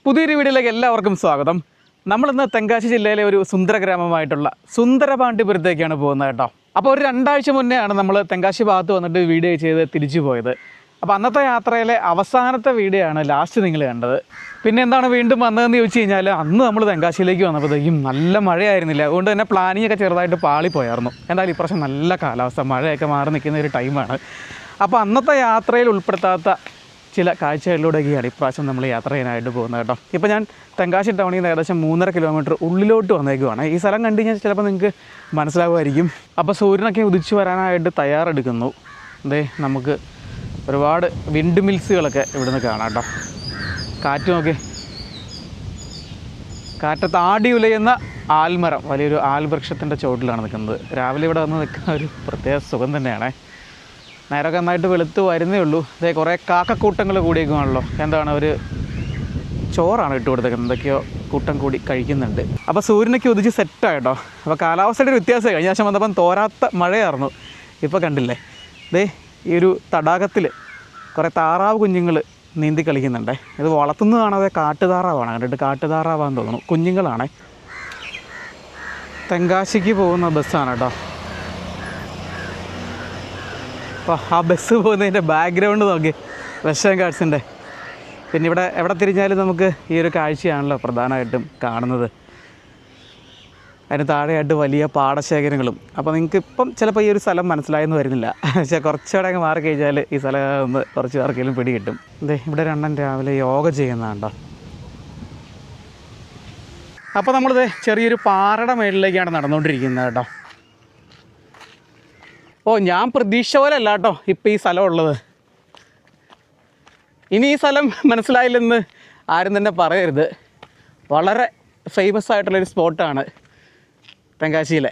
പുതിയൊരു വീഡിയോയിലേക്ക് എല്ലാവർക്കും സ്വാഗതം. നമ്മളിന്ന് തെങ്കാശി ജില്ലയിലെ ഒരു സുന്ദര ഗ്രാമമായിട്ടുള്ള സുന്ദരപാണ്ഡിപുരത്തേക്കാണ് പോകുന്നത് കേട്ടോ. അപ്പോൾ ഒരു 2 ആഴ്ച മുന്നെയാണ് നമ്മൾ തെങ്കാശി ഭാഗത്ത് വന്നിട്ട് വീഡിയോ ചെയ്ത് തിരിച്ചു പോയത്. അപ്പോൾ അന്നത്തെ യാത്രയിലെ അവസാനത്തെ വീഡിയോ ആണ് ലാസ്റ്റ് നിങ്ങൾ കണ്ടത്. പിന്നെ എന്താണ് വീണ്ടും വന്നതെന്ന് ചോദിച്ചു കഴിഞ്ഞാൽ, അന്ന് നമ്മൾ തെങ്കാശിയിലേക്ക് വന്നപ്പോഴത്തേക്കും നല്ല മഴയായിരുന്നില്ല. അതുകൊണ്ട് തന്നെ പ്ലാനിങ് ഒക്കെ ചെറുതായിട്ട് പാളിപ്പോയായിരുന്നു. എന്തായാലും ഇപ്രാവശ്യം നല്ല കാലാവസ്ഥ, മഴയൊക്കെ മാറി നിൽക്കുന്ന ഒരു ടൈമാണ്. അപ്പോൾ അന്നത്തെ യാത്രയിൽ ഉൾപ്പെടുത്താത്ത ചില കാഴ്ചകളിലൂടെയൊക്കെയാണ് ഇപ്രാവശ്യം നമ്മൾ യാത്ര ചെയ്യാനായിട്ട് പോകുന്നത് കേട്ടോ. ഇപ്പോൾ ഞാൻ തെങ്കാശി ടൗണിൽ നിന്ന് ഏകദേശം 3.5 കിലോമീറ്റർ ഉള്ളിലോട്ട് വന്നേക്കുവാണ്. ഈ സ്ഥലം കണ്ടു കഴിഞ്ഞാൽ ചിലപ്പോൾ നിങ്ങൾക്ക് മനസ്സിലാകുമായിരിക്കും. അപ്പോൾ സൂര്യനൊക്കെ ഉദിച്ചു വരാനായിട്ട് തയ്യാറെടുക്കുന്നു. അതെ, നമുക്ക് ഒരുപാട് വിൻഡ് മിൽസുകളൊക്കെ ഇവിടുന്ന് കാണാം കേട്ടോ. കാറ്റ് നോക്കി, കാറ്റത്ത് ആടി ഉലയുന്ന ആൽമരം, വലിയൊരു ആൽവൃക്ഷത്തിൻ്റെ ചുവട്ടിലാണ് നിൽക്കുന്നത്. രാവിലെ ഇവിടെ വന്ന് നിൽക്കുന്ന ഒരു പ്രത്യേക സുഖം തന്നെയാണ്. നേരമൊക്കെ നന്നായിട്ട് വെളുത്ത് വരുന്നേ ഉള്ളൂ. അതേ കുറേ കാക്കക്കൂട്ടങ്ങൾ കൂടിയേക്കുവാണല്ലോ. എന്താണ്, ഒരു ചോറാണ് ഇട്ട് കൊടുത്തേക്കുന്നത്, എന്തൊക്കെയോ കൂട്ടം കൂടി കഴിക്കുന്നുണ്ട്. അപ്പോൾ സൂര്യനൊക്കെ ഉദിച്ച് സെറ്റായിട്ടോ. അപ്പോൾ കാലാവസ്ഥയുടെ ഒരു വ്യത്യാസമായി. കഴിഞ്ഞ പ്രാവശ്യം വന്നപ്പം തോരാത്ത മഴയായിരുന്നു. ഇപ്പോൾ കണ്ടില്ലേ, ദേ ഈ ഒരു തടാകത്തിൽ കുറേ താറാവ് കുഞ്ഞുങ്ങൾ നീന്തി കളിക്കുന്നുണ്ട്. ഇത് വളർത്തുന്നത് കാണാതെ കാട്ടുതാറാവാണ്, കണ്ടിട്ട് കാട്ടുതാറാവാന്ന് തോന്നുന്നു. കുഞ്ഞുങ്ങളാണ്. തെങ്കാശിക്ക് പോകുന്ന ബസ്സാണ് കേട്ടോ. അപ്പോൾ ആ ബസ് പോകുന്നതിൻ്റെ ബാക്ക്ഗ്രൗണ്ട് നോക്കി, വെസ്റ്റേൺ ഗാർഡ്സിൻ്റെ. പിന്നെ ഇവിടെ എവിടെ തിരിഞ്ഞാലും നമുക്ക് ഈ ഒരു കാഴ്ചയാണല്ലോ പ്രധാനമായിട്ടും കാണുന്നത്. അതിന് താഴെയായിട്ട് വലിയ പാടശേഖരങ്ങളും. അപ്പോൾ നിങ്ങൾക്ക് ഇപ്പം ചിലപ്പോൾ ഈ ഒരു സ്ഥലം മനസ്സിലായെന്ന് വരുന്നില്ല, പക്ഷേ കുറച്ചുകൂടെ അങ്ങ് മാറി കഴിഞ്ഞാൽ ഈ സ്ഥലം ഒന്ന് കുറച്ച് പേർക്കെങ്കിലും പിടി കിട്ടും. അതെ, ഇവിടെ രണ്ടും രാവിലെ യോഗ ചെയ്യുന്നതാണ്ടോ. അപ്പോൾ നമ്മളിത് ചെറിയൊരു പാറയുടെ മേളിലേക്കാണ് നടന്നുകൊണ്ടിരിക്കുന്നത് കേട്ടോ. ഓ, ഞാൻ പ്രതീക്ഷ പോലെ അല്ല കേട്ടോ ഇപ്പോൾ ഈ സ്ഥലം ഉള്ളത്. ഇനി ഈ സ്ഥലം മനസ്സിലായില്ലെന്ന് ആരും തന്നെ പറയരുത്. വളരെ ഫേമസ് ആയിട്ടുള്ളൊരു സ്പോട്ടാണ് തെങ്കാശിയിലെ.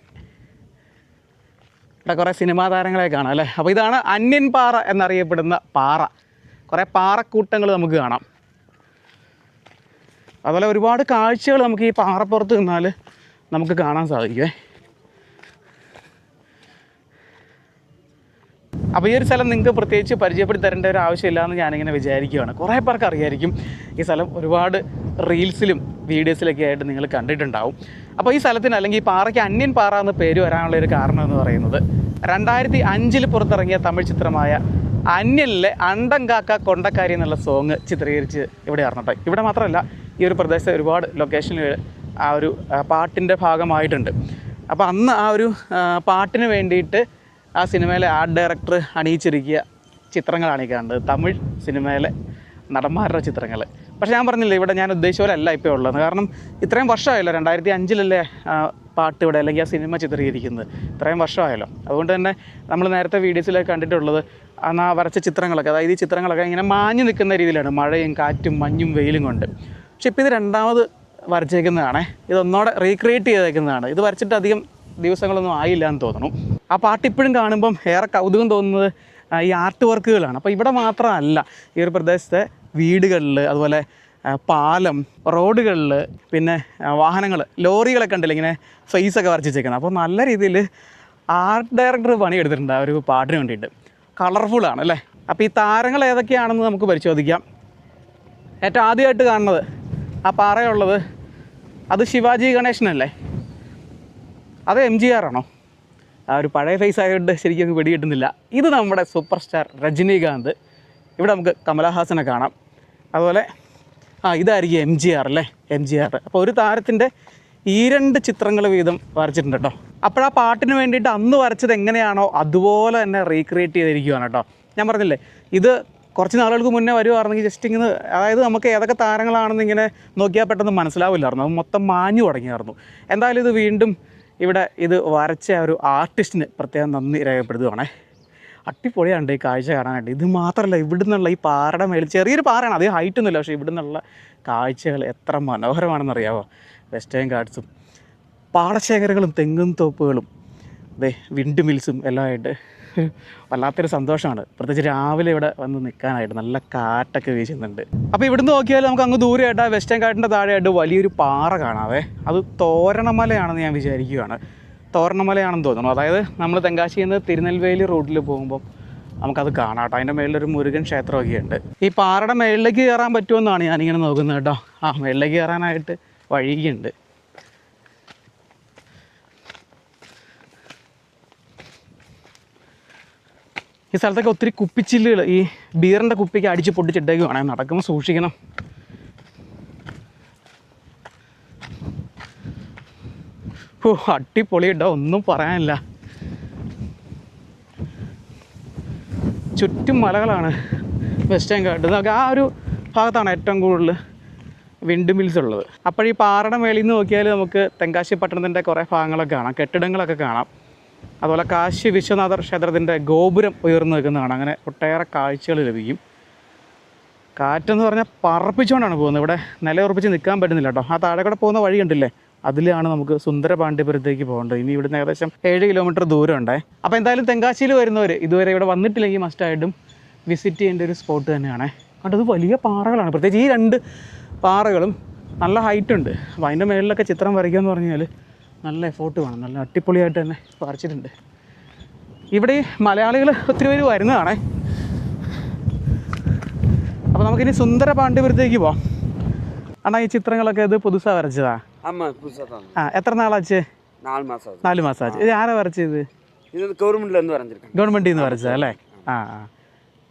ഇവിടെ കുറേ സിനിമാ താരങ്ങളെ കാണാം അല്ലേ. അപ്പോൾ ഇതാണ് അന്യൻ പാറ എന്നറിയപ്പെടുന്ന പാറ. കുറേ പാറക്കൂട്ടങ്ങൾ നമുക്ക് കാണാം. അതുപോലെ ഒരുപാട് കാഴ്ചകൾ നമുക്ക് ഈ പാറപ്പുറത്ത് നിന്നാൽ നമുക്ക് കാണാൻ സാധിക്കുമേ. അപ്പോൾ ഈ ഒരു സ്ഥലം നിങ്ങൾക്ക് പ്രത്യേകിച്ച് പരിചയപ്പെടുത്തി തരേണ്ട ഒരു ആവശ്യമില്ല എന്ന് ഞാനിങ്ങനെ വിചാരിക്കുകയാണ്. കുറേ പേർക്ക് അറിയായിരിക്കും ഈ സ്ഥലം. ഒരുപാട് റീൽസിലും വീഡിയോസിലൊക്കെ ആയിട്ട് നിങ്ങൾ കണ്ടിട്ടുണ്ടാവും. അപ്പോൾ ഈ സ്ഥലത്തിന്, അല്ലെങ്കിൽ ഈ പാറയ്ക്ക് അന്യൻ പാറ എന്ന് പേര് വരാനുള്ള ഒരു കാരണം എന്ന് പറയുന്നത് 2005 പുറത്തിറങ്ങിയ തമിഴ് ചിത്രമായ അന്യനിലെ അണ്ടം കാക്ക കൊണ്ടക്കാരി എന്നുള്ള സോങ് ചിത്രീകരിച്ച് ഇവിടെ ആർന്നട്ടെ. ഇവിടെ മാത്രമല്ല, ഈ ഒരു പ്രദേശത്തെ ഒരുപാട് ലൊക്കേഷനിൽ ആ ഒരു പാട്ടിൻ്റെ ഭാഗമായിട്ടുണ്ട്. അപ്പോൾ അന്ന് ആ ഒരു പാട്ടിന് വേണ്ടിയിട്ട് ആ സിനിമയിലെ ആർട്ട് ഡയറക്ടർ അണിയിച്ചിരിക്കുക ചിത്രങ്ങളാണ് ഈ കാണുന്നത്, തമിഴ് സിനിമയിലെ നടന്മാരുടെ ചിത്രങ്ങൾ. പക്ഷേ ഞാൻ പറഞ്ഞില്ലേ, ഇവിടെ ഞാൻ ഉദ്ദേശിച്ച പോലെ അല്ല ഇപ്പോൾ ഉള്ളത്. കാരണം ഇത്രയും വർഷമായല്ലോ, 2005 പാട്ട് ഇവിടെ, അല്ലെങ്കിൽ ആ സിനിമ ചിത്രീകരിക്കുന്നത് ഇത്രയും വർഷമായല്ലോ. അതുകൊണ്ട് തന്നെ നമ്മൾ നേരത്തെ വീഡിയോസിലൊക്കെ കണ്ടിട്ടുള്ളത് അന്ന് ആ വരച്ച ചിത്രങ്ങളൊക്കെ, അതായത് ഈ ചിത്രങ്ങളൊക്കെ ഇങ്ങനെ മാഞ്ഞു നിൽക്കുന്ന രീതിയിലാണ്, മഴയും കാറ്റും മഞ്ഞും വെയിലും കൊണ്ട്. പക്ഷെ ഇപ്പോൾ ഇത് രണ്ടാമത് വരച്ചേക്കുന്നതാണ്, ഇതൊന്നോടെ റീക്രിയേറ്റ് ചെയ്തേക്കുന്നതാണ്. ഇത് വരച്ചിട്ട് അധികം ദിവസങ്ങളൊന്നും ആയില്ല എന്ന് തോന്നുന്നു. ആ പാട്ട് ഇപ്പോഴും കാണുമ്പം ഏറെ കൗതുകം തോന്നുന്നത് ഈ ആർട്ട് വർക്കുകളാണ്. അപ്പോൾ ഇവിടെ മാത്രമല്ല, ഈ ഒരു പ്രദേശത്തെ വീടുകളിൽ, അതുപോലെ പാലം, റോഡുകളിൽ, പിന്നെ വാഹനങ്ങൾ, ലോറികളൊക്കെ ഉണ്ടല്ലോ ഇങ്ങനെ ഫേസൊക്കെ വരച്ച് വെച്ചേക്കുന്നത്. അപ്പോൾ നല്ല രീതിയിൽ ആർട്ട് ഡയറക്ടർ പണിയെടുത്തിട്ടുണ്ട് ആ ഒരു പാട്ടിന് വേണ്ടിയിട്ട്. കളർഫുള്ളാണ് അല്ലേ. അപ്പോൾ ഈ താരങ്ങൾ ഏതൊക്കെയാണെന്ന് നമുക്ക് പരിശോധിക്കാം. ഏറ്റവും ആദ്യമായിട്ട് കാണുന്നത് ആ പാറയുള്ളത്, അത് ശിവാജി ഗണേശനല്ലേ? അത് MGR ആണോ? ആ ഒരു പഴയ ഫേസ് ആയതുകൊണ്ട് ശരിക്കും അങ്ങ് പിടി കിട്ടുന്നില്ല. ഇത് നമ്മുടെ സൂപ്പർ സ്റ്റാർ രജനീകാന്ത്. ഇവിടെ നമുക്ക് കമലഹാസനെ കാണാം. അതുപോലെ ഇതായിരിക്കും MGR അല്ലേ, MGR. അപ്പോൾ ഒരു താരത്തിൻ്റെ ഈ 2 ചിത്രങ്ങൾ വീതം വരച്ചിട്ടുണ്ട് കേട്ടോ. അപ്പോഴാ പാട്ടിന് വേണ്ടിയിട്ട് അന്ന് വരച്ചത് എങ്ങനെയാണോ അതുപോലെ തന്നെ റീക്രിയേറ്റ് ചെയ്തിരിക്കുകയാണ് കേട്ടോ. ഞാൻ പറഞ്ഞില്ലേ, ഇത് കുറച്ച് നാളുകൾക്ക് മുന്നേ വരുവായിരുന്നെങ്കിൽ ജസ്റ്റ് ഇങ്ങനെ, അതായത് നമുക്ക് ഏതൊക്കെ താരങ്ങളാണെന്ന് ഇങ്ങനെ നോക്കിയാൽ പെട്ടെന്ന് മനസ്സിലാവില്ലായിരുന്നു. അത് മൊത്തം മാഞ്ഞു തുടങ്ങിയായിരുന്നു. എന്തായാലും ഇത് വീണ്ടും ഇവിടെ ഇത് വരച്ച ഒരു ആർട്ടിസ്റ്റിന് പ്രത്യേകം നന്ദി രേഖപ്പെടുത്തുകയാണേ. അടിപൊളിയാണ് ഈ കാഴ്ച കാണാനായിട്ട്. ഇത് മാത്രമല്ല, ഇവിടെ നിന്നുള്ള ഈ പാറയുടെ മേളിൽ, ചെറിയൊരു പാറയാണ്, അധികം ഹൈറ്റൊന്നുമില്ല, പക്ഷേ ഇവിടെ നിന്നുള്ള കാഴ്ചകൾ എത്ര മനോഹരമാണെന്നറിയാമോ. വെസ്റ്റേൺ ഗാർഡ്സും പാടശേഖരങ്ങളും തെങ്ങും തോപ്പുകളും അതെ വിൻഡ് മിൽസും എല്ലാം ആയിട്ട് വല്ലാത്തൊരു സന്തോഷമാണ്. പ്രത്യേകിച്ച് രാവിലെ ഇവിടെ വന്ന് നിൽക്കാനായിട്ട് നല്ല കാറ്റൊക്കെ വീശുന്നുണ്ട്. അപ്പോൾ ഇവിടുന്ന് നോക്കിയാൽ നമുക്ക് അങ്ങ് ദൂരെയായിട്ട് ആ വെസ്റ്റേൺ ഗാർഡിൻ്റെ താഴെയായിട്ട് വലിയൊരു പാറ കാണാവേ. അത് തോരണമലയാണെന്ന് ഞാൻ വിചാരിക്കുകയാണ്. തോരണമലയാണെന്ന് തോന്നുന്നു. അതായത് നമ്മൾ തെങ്കാശിയിൽ നിന്ന് തിരുനെൽവേലി റൂട്ടിൽ പോകുമ്പോൾ നമുക്കത് കാണാം കേട്ടോ. അതിൻ്റെ മേളിലൊരു മുരുകൻ ക്ഷേത്രമൊക്കെ ഉണ്ട്. ഈ പാറയുടെ മേളിലേക്ക് കയറാൻ പറ്റുമെന്നാണ് ഞാനിങ്ങനെ നോക്കുന്നത് കേട്ടോ. മേളിലേക്ക് കയറാനായിട്ട് വഴിയുണ്ട്. ഈ സ്ഥലത്തൊക്കെ ഒത്തിരി കുപ്പിച്ചില്ലുകൾ, ഈ ബീറിൻ്റെ കുപ്പിക്ക് അടിച്ച് പൊട്ടിച്ചിട്ടേക്കുവാണ്. നടക്കുമ്പോൾ സൂക്ഷിക്കണം. അടിപൊളി കേട്ടോ, ഒന്നും പറയാനില്ല. ചുറ്റും മലകളാണ് വെസ്റ്റേൺ ഘാട്ട്. നമുക്ക് ആ ഒരു ഭാഗത്താണ് ഏറ്റവും കൂടുതൽ വിൻഡ് മിൽസ് ഉള്ളത്. അപ്പോൾ ഈ പാറയുടെ മേളിൽ നിന്ന് നോക്കിയാൽ നമുക്ക് തെങ്കാശി പട്ടണത്തിൻ്റെ കുറേ ഭാഗങ്ങളൊക്കെ കാണാം, കെട്ടിടങ്ങളൊക്കെ കാണാം. അതുപോലെ കാശി വിശ്വനാഥർ ക്ഷേത്രത്തിൻ്റെ ഗോപുരം ഉയർന്നു നിൽക്കുന്നതാണ്. അങ്ങനെ ഒട്ടേറെ കാഴ്ചകൾ ലഭിക്കും. കാറ്റെന്ന് പറഞ്ഞാൽ പറപ്പിച്ചുകൊണ്ടാണ് പോകുന്നത്. ഇവിടെ നിലയുറപ്പിച്ച് നിൽക്കാൻ പറ്റുന്നില്ല കേട്ടോ. ആ താഴെ കൂടെ പോകുന്ന വഴി കണ്ടില്ലേ, അതിലാണ് നമുക്ക് സുന്ദരപാണ്ഡ്യപുരത്തേക്ക് പോകേണ്ടത്. ഇനി ഇവിടുന്ന് ഏകദേശം 7 കിലോമീറ്റർ ദൂരം ഉണ്ടേ. അപ്പോൾ എന്തായാലും തെങ്കാശിയിൽ വരുന്നവർ ഇതുവരെ ഇവിടെ വന്നിട്ടില്ലെങ്കിൽ മസ്റ്റായിട്ടും വിസിറ്റ് ചെയ്യേണ്ട ഒരു സ്പോട്ട് തന്നെയാണ്. കണ്ടത് വലിയ പാറകളാണ്. പ്രത്യേകിച്ച് ഈ 2 പാറകളും നല്ല ഹൈറ്റ് ഉണ്ട്. അപ്പോൾ അതിൻ്റെ മേളിലൊക്കെ ചിത്രം വരയ്ക്കുക എന്ന് പറഞ്ഞാൽ നല്ല എഫോർട്ട് വേണം. നല്ല അടിപൊളിയായിട്ട് തന്നെ വരച്ചിട്ടുണ്ട്. ഇവിടെ മലയാളികൾ ഒത്തിരി പേര് വരുന്നതാണേ. അപ്പോൾ നമുക്കിനി സുന്ദരപാണ്ഡ്യപുരത്തേക്ക് പോവാം. അണ്ണാ, ഈ ചിത്രങ്ങളൊക്കെ ഇത് പുതുസാ വരച്ചതാ? എത്ര നാളാച്ച്? 4 മാസമാச்சு. ഇത് ആരാ വരച്ചത്? ഗവൺമെൻറ്റിൽ നിന്ന് വരച്ചതാ അല്ലേ?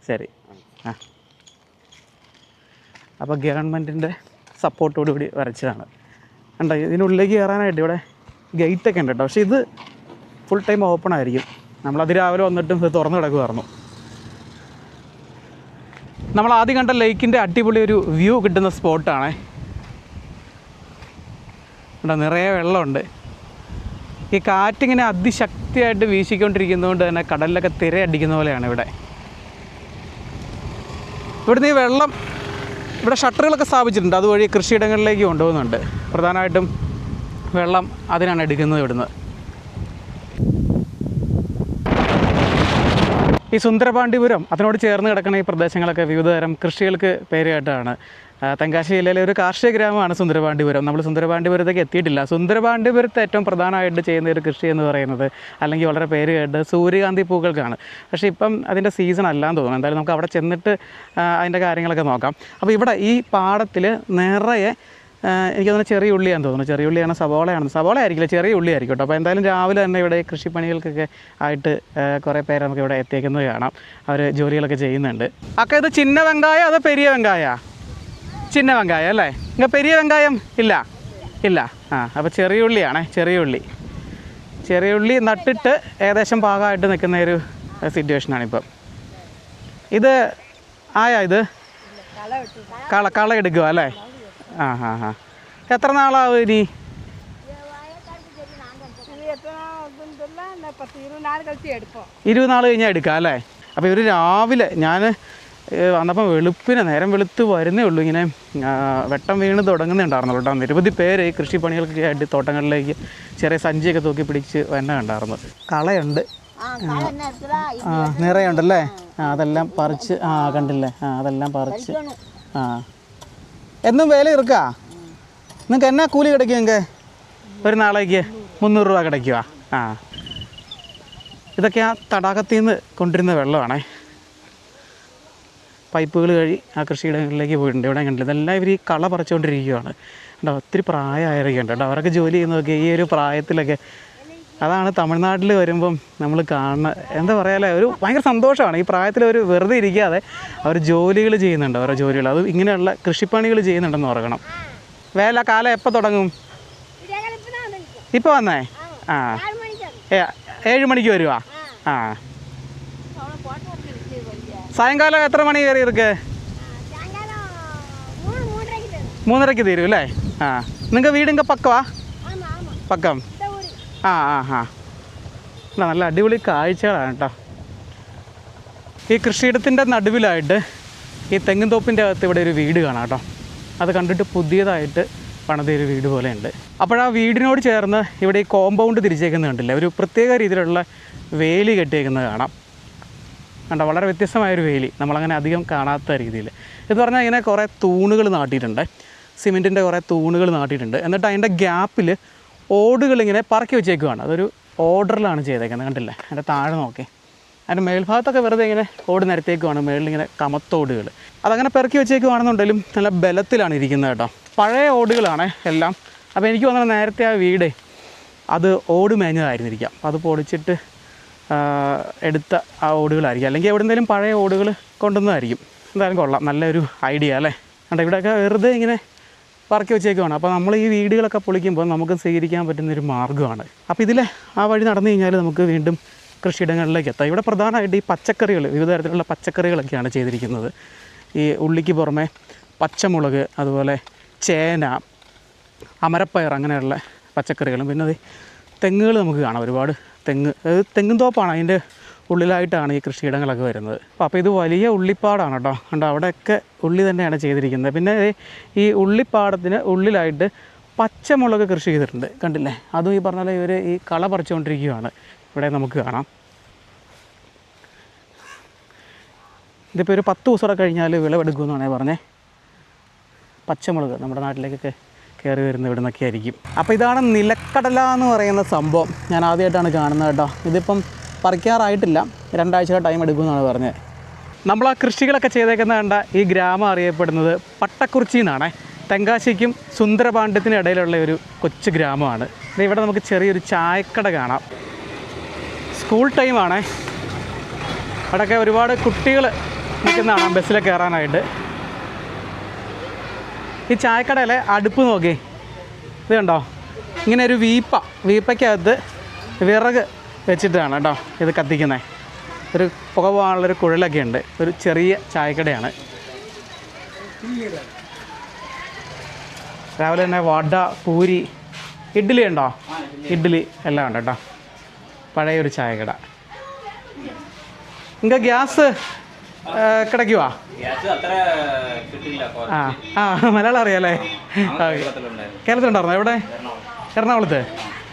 ശരി. അപ്പോൾ ഗവൺമെൻറ്റിൻ്റെ സപ്പോർട്ടോടുകൂടി വരച്ചതാണ്. കണ്ടോ, ഇതിനുള്ളിലേക്ക് കയറാനായിട്ട് ഇവിടെ ഗേറ്റൊക്കെ ഉണ്ട് കേട്ടോ. പക്ഷേ ഇത് ഫുൾ ടൈം ഓപ്പൺ ആയിരിക്കും. നമ്മളത് രാവിലെ വന്നിട്ടും ഇത് തുറന്ന് കിടക്കുമായിരുന്നു. നമ്മൾ ആദ്യം കണ്ട ലേക്കിൻ്റെ അടിപൊളി ഒരു വ്യൂ കിട്ടുന്ന സ്പോട്ടാണ്. ഇവിടെ നിറയെ വെള്ളമുണ്ട്. ഈ കാറ്റിങ്ങനെ അതിശക്തിയായിട്ട് വീശിക്കൊണ്ടിരിക്കുന്നതുകൊണ്ട് തന്നെ കടലിലൊക്കെ തിരയടിക്കുന്ന പോലെയാണ് ഇവിടെ. ഇവിടുന്ന് ഈ വെള്ളം ഇവിടെ ഷട്ടറുകളൊക്കെ സ്ഥാപിച്ചിട്ടുണ്ട്. അതുവഴി കൃഷിയിടങ്ങളിലേക്ക് കൊണ്ടുപോകുന്നുണ്ട്. പ്രധാനമായിട്ടും വെള്ളം അതിനാണ് എടുക്കുന്നത് ഇവിടുന്ന്. ഈ സുന്ദരപാണ്ഡ്യപുരം അതിനോട് ചേർന്ന് കിടക്കുന്ന ഈ പ്രദേശങ്ങളൊക്കെ വിവിധതരം കൃഷികൾക്ക് പേരുകേട്ടതാണ്. തെങ്കാശി ജില്ലയിലെ ഒരു കാർഷിക ഗ്രാമമാണ് സുന്ദരപാണ്ഡ്യപുരം. നമ്മൾ സുന്ദരപാണ്ഡ്യപുരത്തേക്ക് എത്തിയിട്ടില്ല. സുന്ദരപാണ്ഡ്യപുരത്ത് ഏറ്റവും പ്രധാനമായിട്ട് ചെയ്യുന്ന ഒരു കൃഷി എന്ന് പറയുന്നത്, അല്ലെങ്കിൽ വളരെ പേര് കേട്ട്, സൂര്യകാന്തി പൂക്കൾക്കാണ്. പക്ഷേ ഇപ്പം അതിൻ്റെ സീസൺ അല്ലാന്ന് തോന്നുന്നു. എന്തായാലും നമുക്ക് അവിടെ ചെന്നിട്ട് അതിൻ്റെ കാര്യങ്ങളൊക്കെ നോക്കാം. അപ്പോൾ ഇവിടെ ഈ പാടത്തിൽ നിറയെ എനിക്ക് തോന്നുന്നു ചെറിയ ഉള്ളിയാണെന്ന് തോന്നുന്നു. ചെറിയ ഉള്ളിയാണ്, സവോള ആയിരിക്കില്ല, ചെറിയ ഉള്ളി ആയിരിക്കും കേട്ടോ. അപ്പോൾ എന്തായാലും രാവിലെ തന്നെ ഇവിടെ കൃഷിപ്പണികൾക്കൊക്കെ ആയിട്ട് കുറേ പേര് നമുക്ക് ഇവിടെ എത്തിക്കുന്നത് കാണാം. അവർ ജോലികളൊക്കെ ചെയ്യുന്നുണ്ട്. അക്ക, ഇത് ചിന്ന വെങ്കായം അതോ പെരിയ വെങ്കായ? ചിന്ന വെങ്കായം അല്ലേ? ഇങ്ങനെ പെരിയ വെങ്കായം ഇല്ല. അപ്പോൾ ചെറിയ ഉള്ളിയാണേ. ചെറിയ ഉള്ളി നട്ടിട്ട് ഏകദേശം പാകമായിട്ട് നിൽക്കുന്ന ഒരു സിറ്റുവേഷനാണിപ്പം. ഇത് ഇത് കള എടുക്കുക അല്ലേ? എത്ര നാളാവും ഇനി? 20 നാൾ കഴിഞ്ഞാൽ എടുക്കാം അല്ലേ? അപ്പോൾ ഇവർ രാവിലെ, ഞാൻ വന്നപ്പോൾ നേരം വെളുത്ത് വരുന്നേ ഉള്ളൂ. ഇങ്ങനെ വെട്ടം വീണ് തുടങ്ങുന്നുണ്ടായിരുന്നുള്ളൂ കേട്ടോ. നിരവധി പേര് ഈ കൃഷിപ്പണികൾക്കൊക്കെ ആയിട്ട് തോട്ടങ്ങളിലേക്ക് ചെറിയ സഞ്ചിയൊക്കെ തൂക്കി പിടിച്ച് വന്നെ ഉണ്ടായിരുന്നു. കളയുണ്ട്, നിറയുണ്ടല്ലേ? അതെല്ലാം പറിച്ച് കണ്ടില്ലേ? അതെല്ലാം പറിച്ച് എന്നും വേല ഇറക്കാ? നിങ്ങൾക്ക് എന്നാ കൂലി കിടക്കും? നിങ്ങൾക്ക് ഒരു നാളേക്ക് 300 രൂപ കിടക്കുക. ഇതൊക്കെ ആ തടാകത്തിൽ നിന്ന് കൊണ്ടിരുന്ന വെള്ളമാണേ. പൈപ്പുകൾ വഴി ആ കൃഷിയിടങ്ങളിലേക്ക് പോയിട്ടുണ്ട്. ഇവിടെ കണ്ടില്ല, ഇതെല്ലാം ഇവർ ഈ കള പറിച്ചുകൊണ്ടിരിക്കുകയാണ് കേട്ടോ. ഒത്തിരി പ്രായമായവരൊക്കെ ഉണ്ട് കേട്ടോ. അവരൊക്കെ ജോലി ചെയ്യുന്നതൊക്കെ ഈ ഒരു പ്രായത്തിലൊക്കെ. അതാണ് തമിഴ്നാട്ടിൽ വരുമ്പം നമ്മൾ കാണുന്ന, എന്താ പറയാല്ലേ, ഒരു ഭയങ്കര സന്തോഷമാണ്. ഈ പ്രായത്തിൽ അവർ വെറുതെ ഇരിക്കാതെ അവർ ജോലികൾ ചെയ്യുന്നുണ്ട്. ഓരോ ജോലികൾ, അത് ഇങ്ങനെയുള്ള കൃഷിപ്പണികൾ ചെയ്യുന്നുണ്ടെന്ന് ഓർക്കണം. വേല കാലം എപ്പോൾ തുടങ്ങും? ഇപ്പോൾ വന്നേ? 7 മണിക്ക് വരുവാ? സായങ്കാലം എത്ര മണി കയറി ഇருக்கு? 3:30 തീരും അല്ലേ? നിങ്ങൾക്ക് വീടിങ്ക പക്കവാ? പക്കം. നല്ല അടിപൊളി കാഴ്ചകളാണ് കേട്ടോ. ഈ കൃഷിയിടത്തിൻ്റെ നടുവിലായിട്ട് ഈ തെങ്ങിൻ തോപ്പിൻ്റെ അകത്ത് ഇവിടെ ഒരു വീട് കാണാം കേട്ടോ. അത് കണ്ടിട്ട് പുതിയതായിട്ട് പണിതൊരു വീട് പോലെയുണ്ട്. അപ്പോഴാ വീടിനോട് ചേർന്ന് ഇവിടെ ഈ കോമ്പൗണ്ട് തിരിച്ചേക്കുന്നത് കണ്ടില്ല, ഒരു പ്രത്യേക രീതിയിലുള്ള വേലി കെട്ടിയേക്കുന്നത് കാണാം. കണ്ടോ, വളരെ വ്യത്യസ്തമായൊരു വേലി, നമ്മളങ്ങനെ അധികം കാണാത്ത രീതിയിൽ. എന്ന് പറഞ്ഞാൽ ഇങ്ങനെ കുറേ തൂണുകൾ നാട്ടിയിട്ടുണ്ട്, സിമെൻറ്റിൻ്റെ കുറേ തൂണുകൾ നാട്ടിയിട്ടുണ്ട്. എന്നിട്ട് അതിൻ്റെ ഗ്യാപ്പിൽ ഓടുകളിങ്ങനെ പറക്കി വെച്ചേക്കുവാണ്. അതൊരു ഓർഡറിലാണ് ചെയ്തേക്കുന്നത്, കണ്ടില്ലേ? അതിൻ്റെ താഴെ നോക്കി അതിൻ്റെ മേൽഭാഗത്തൊക്കെ വെറുതെ ഇങ്ങനെ ഓട് നിരത്തേക്കുമാണ്, മേളിലിങ്ങനെ കമത്തോടുകൾ. അതങ്ങനെ പെറുക്കി വെച്ചേക്കുവാണെന്നുണ്ടെങ്കിലും നല്ല ബലത്തിലാണ് ഇരിക്കുന്നത് കേട്ടോ. പഴയ ഓടുകളാണ് എല്ലാം. അപ്പോൾ എനിക്ക് തോന്നുന്നത് നേരത്തെ ആ വീട് അത് ഓട് മേഞ്ഞതായിരുന്നിരിക്കാം. അത് പൊടിച്ചിട്ട് എടുത്ത ആ ഓടുകളായിരിക്കും, അല്ലെങ്കിൽ എവിടെ നിന്നെങ്കിലും പഴയ ഓടുകൾ കൊണ്ടുവന്നതായിരിക്കും. എന്തായാലും കൊള്ളാം, നല്ലൊരു ഐഡിയ അല്ലേ. കണ്ടോ ഇവിടെയൊക്കെ വെറുതെ ഇങ്ങനെ പറക്കി വെച്ചേക്കുവാണ്. അപ്പോൾ നമ്മൾ ഈ വീടുകളൊക്കെ പൊളിക്കുമ്പോൾ നമുക്ക് സ്വീകരിക്കാൻ പറ്റുന്നൊരു മാർഗ്ഗമാണ്. അപ്പോൾ ഇതിലെ ആ വഴി നടന്നു കഴിഞ്ഞാൽ നമുക്ക് വീണ്ടും കൃഷിയിടങ്ങളിലേക്ക് എത്താം. ഇവിടെ പ്രധാനമായിട്ട് ഈ പച്ചക്കറികൾ, വിവിധ തരത്തിലുള്ള പച്ചക്കറികളൊക്കെയാണ് ചെയ്തിരിക്കുന്നത്. ഈ ഉള്ളിക്ക് പുറമെ പച്ചമുളക്, അതുപോലെ ചേന, അമരപ്പയർ, അങ്ങനെയുള്ള പച്ചക്കറികളും. പിന്നെ അത് തെങ്ങുകൾ നമുക്ക് കാണാം, ഒരുപാട് തെങ്ങും തോപ്പാണ്, അതിൻ്റെ ഉള്ളിലായിട്ടാണ് ഈ കൃഷിയിടങ്ങളൊക്കെ വരുന്നത്. അപ്പോൾ ഇത് വലിയ ഉള്ളിപ്പാടാണ് കേട്ടോ. കണ്ടോ അവിടെയൊക്കെ ഉള്ളി തന്നെയാണ് ചെയ്തിരിക്കുന്നത്. പിന്നെ ഈ ഉള്ളിപ്പാടത്തിന് ഉള്ളിലായിട്ട് പച്ചമുളക് കൃഷി ചെയ്തിട്ടുണ്ട്, കണ്ടില്ലേ. അതും ഈ പറഞ്ഞ പോലെ ഇവർ ഈ കള പറിച്ചുകൊണ്ടിരിക്കുകയാണ്. ഇവിടെ നമുക്ക് കാണാം. ഇതിപ്പോൾ ഒരു 10 ദിവസം കഴിഞ്ഞാൽ വിളവെടുക്കുമെന്നാണ് പറഞ്ഞത്. പച്ചമുളക് നമ്മുടെ നാട്ടിലേക്കൊക്കെ കയറി വരുന്ന ഇവിടെ നിന്നൊക്കെ ആയിരിക്കും. അപ്പോൾ ഇതാണ് നിലക്കടല എന്ന് പറയുന്ന സംഭവം. ഞാൻ ആദ്യമായിട്ടാണ് കാണുന്നത് കേട്ടോ. ഇതിപ്പം പറിക്കാറായിട്ടില്ല, 2 ആഴ്ച ടൈം എടുക്കുമെന്നാണ് പറഞ്ഞത്. നമ്മൾ ആ കൃഷികളൊക്കെ ചെയ്തേക്കുന്ന കണ്ട ഈ ഗ്രാമം അറിയപ്പെടുന്നത് പട്ടക്കുറിച്ചി എന്നാണ്. തെങ്കാശിക്കും സുന്ദരപാണ്ഡ്യത്തിനും ഇടയിലുള്ള ഒരു കൊച്ചു ഗ്രാമമാണ്. ഇവിടെ നമുക്ക് ചെറിയൊരു ചായക്കട കാണാം. സ്കൂൾ ടൈമാണ്. അവിടെയൊക്കെ ഒരുപാട് കുട്ടികൾ നിൽക്കുന്നതാണ് ബസ്സിൽ കയറാനായിട്ട്. ഈ ചായക്കടയിലെ അടുപ്പ് നോക്കി, ഇത് കണ്ടോ, ഇങ്ങനെ ഒരു വീപ്പയ്ക്കകത്ത് വിറക് വെച്ചിട്ടാണ് കേട്ടോ ഇത് കത്തിക്കുന്നത്. ഒരു പുക പോകാനുള്ളൊരു കുഴലൊക്കെ ഉണ്ട്. ഒരു ചെറിയ ചായക്കടയാണ്. രാവിലെ തന്നെ വട, പൂരി, ഇഡ്ഡലി ഉണ്ടോ? ഇഡ്ഡലി എല്ലാം ഉണ്ട് കേട്ടോ. പഴയൊരു ചായക്കട. നിങ്ങൾക്ക് ഗ്യാസ് കിടക്കുവാ? മലയാളം അറിയാമല്ലേ? കേരളത്തിലുണ്ടായിരുന്നോ? എവിടെ? എറണാകുളത്ത്.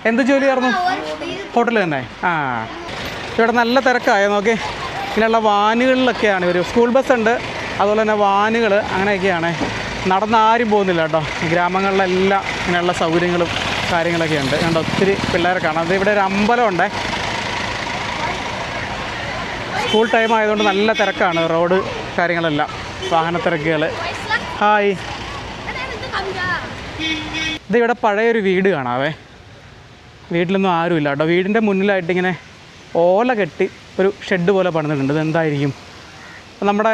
എന്ത് ജോലിയായിരുന്നു? ഹോട്ടലിൽ തന്നെ. ഇവിടെ നല്ല തിരക്കായോ നോക്കി. ഇങ്ങനെയുള്ള വാനുകളിലൊക്കെയാണ് ഇവർ. സ്കൂൾ ബസ്സുണ്ട്, അതുപോലെ തന്നെ വാനുകൾ, അങ്ങനെയൊക്കെയാണ്. നടന്നാരും പോകുന്നില്ല കേട്ടോ. ഗ്രാമങ്ങളിലെല്ലാം ഇങ്ങനെയുള്ള സൗകര്യങ്ങളും കാര്യങ്ങളൊക്കെ ഉണ്ട്. കണ്ടോ ഒത്തിരി പിള്ളേരെ കാണാം. അത് ഇവിടെ ഒരു അമ്പലമുണ്ട്. സ്കൂൾ ടൈം ആയതുകൊണ്ട് നല്ല തിരക്കാണ്. റോഡ് കാര്യങ്ങളെല്ലാം, വാഹനത്തിരക്കുകൾ. ഹായ്. ഇതിവിടെ പഴയൊരു വീട് കാണാവേ. വീട്ടിലൊന്നും ആരുമില്ല കേട്ടോ. വീടിൻ്റെ മുന്നിലായിട്ടിങ്ങനെ ഓല കെട്ടി ഒരു ഷെഡ് പോലെ പണിതിട്ടുണ്ട്. ഇതെന്തായിരിക്കും? നമ്മുടെ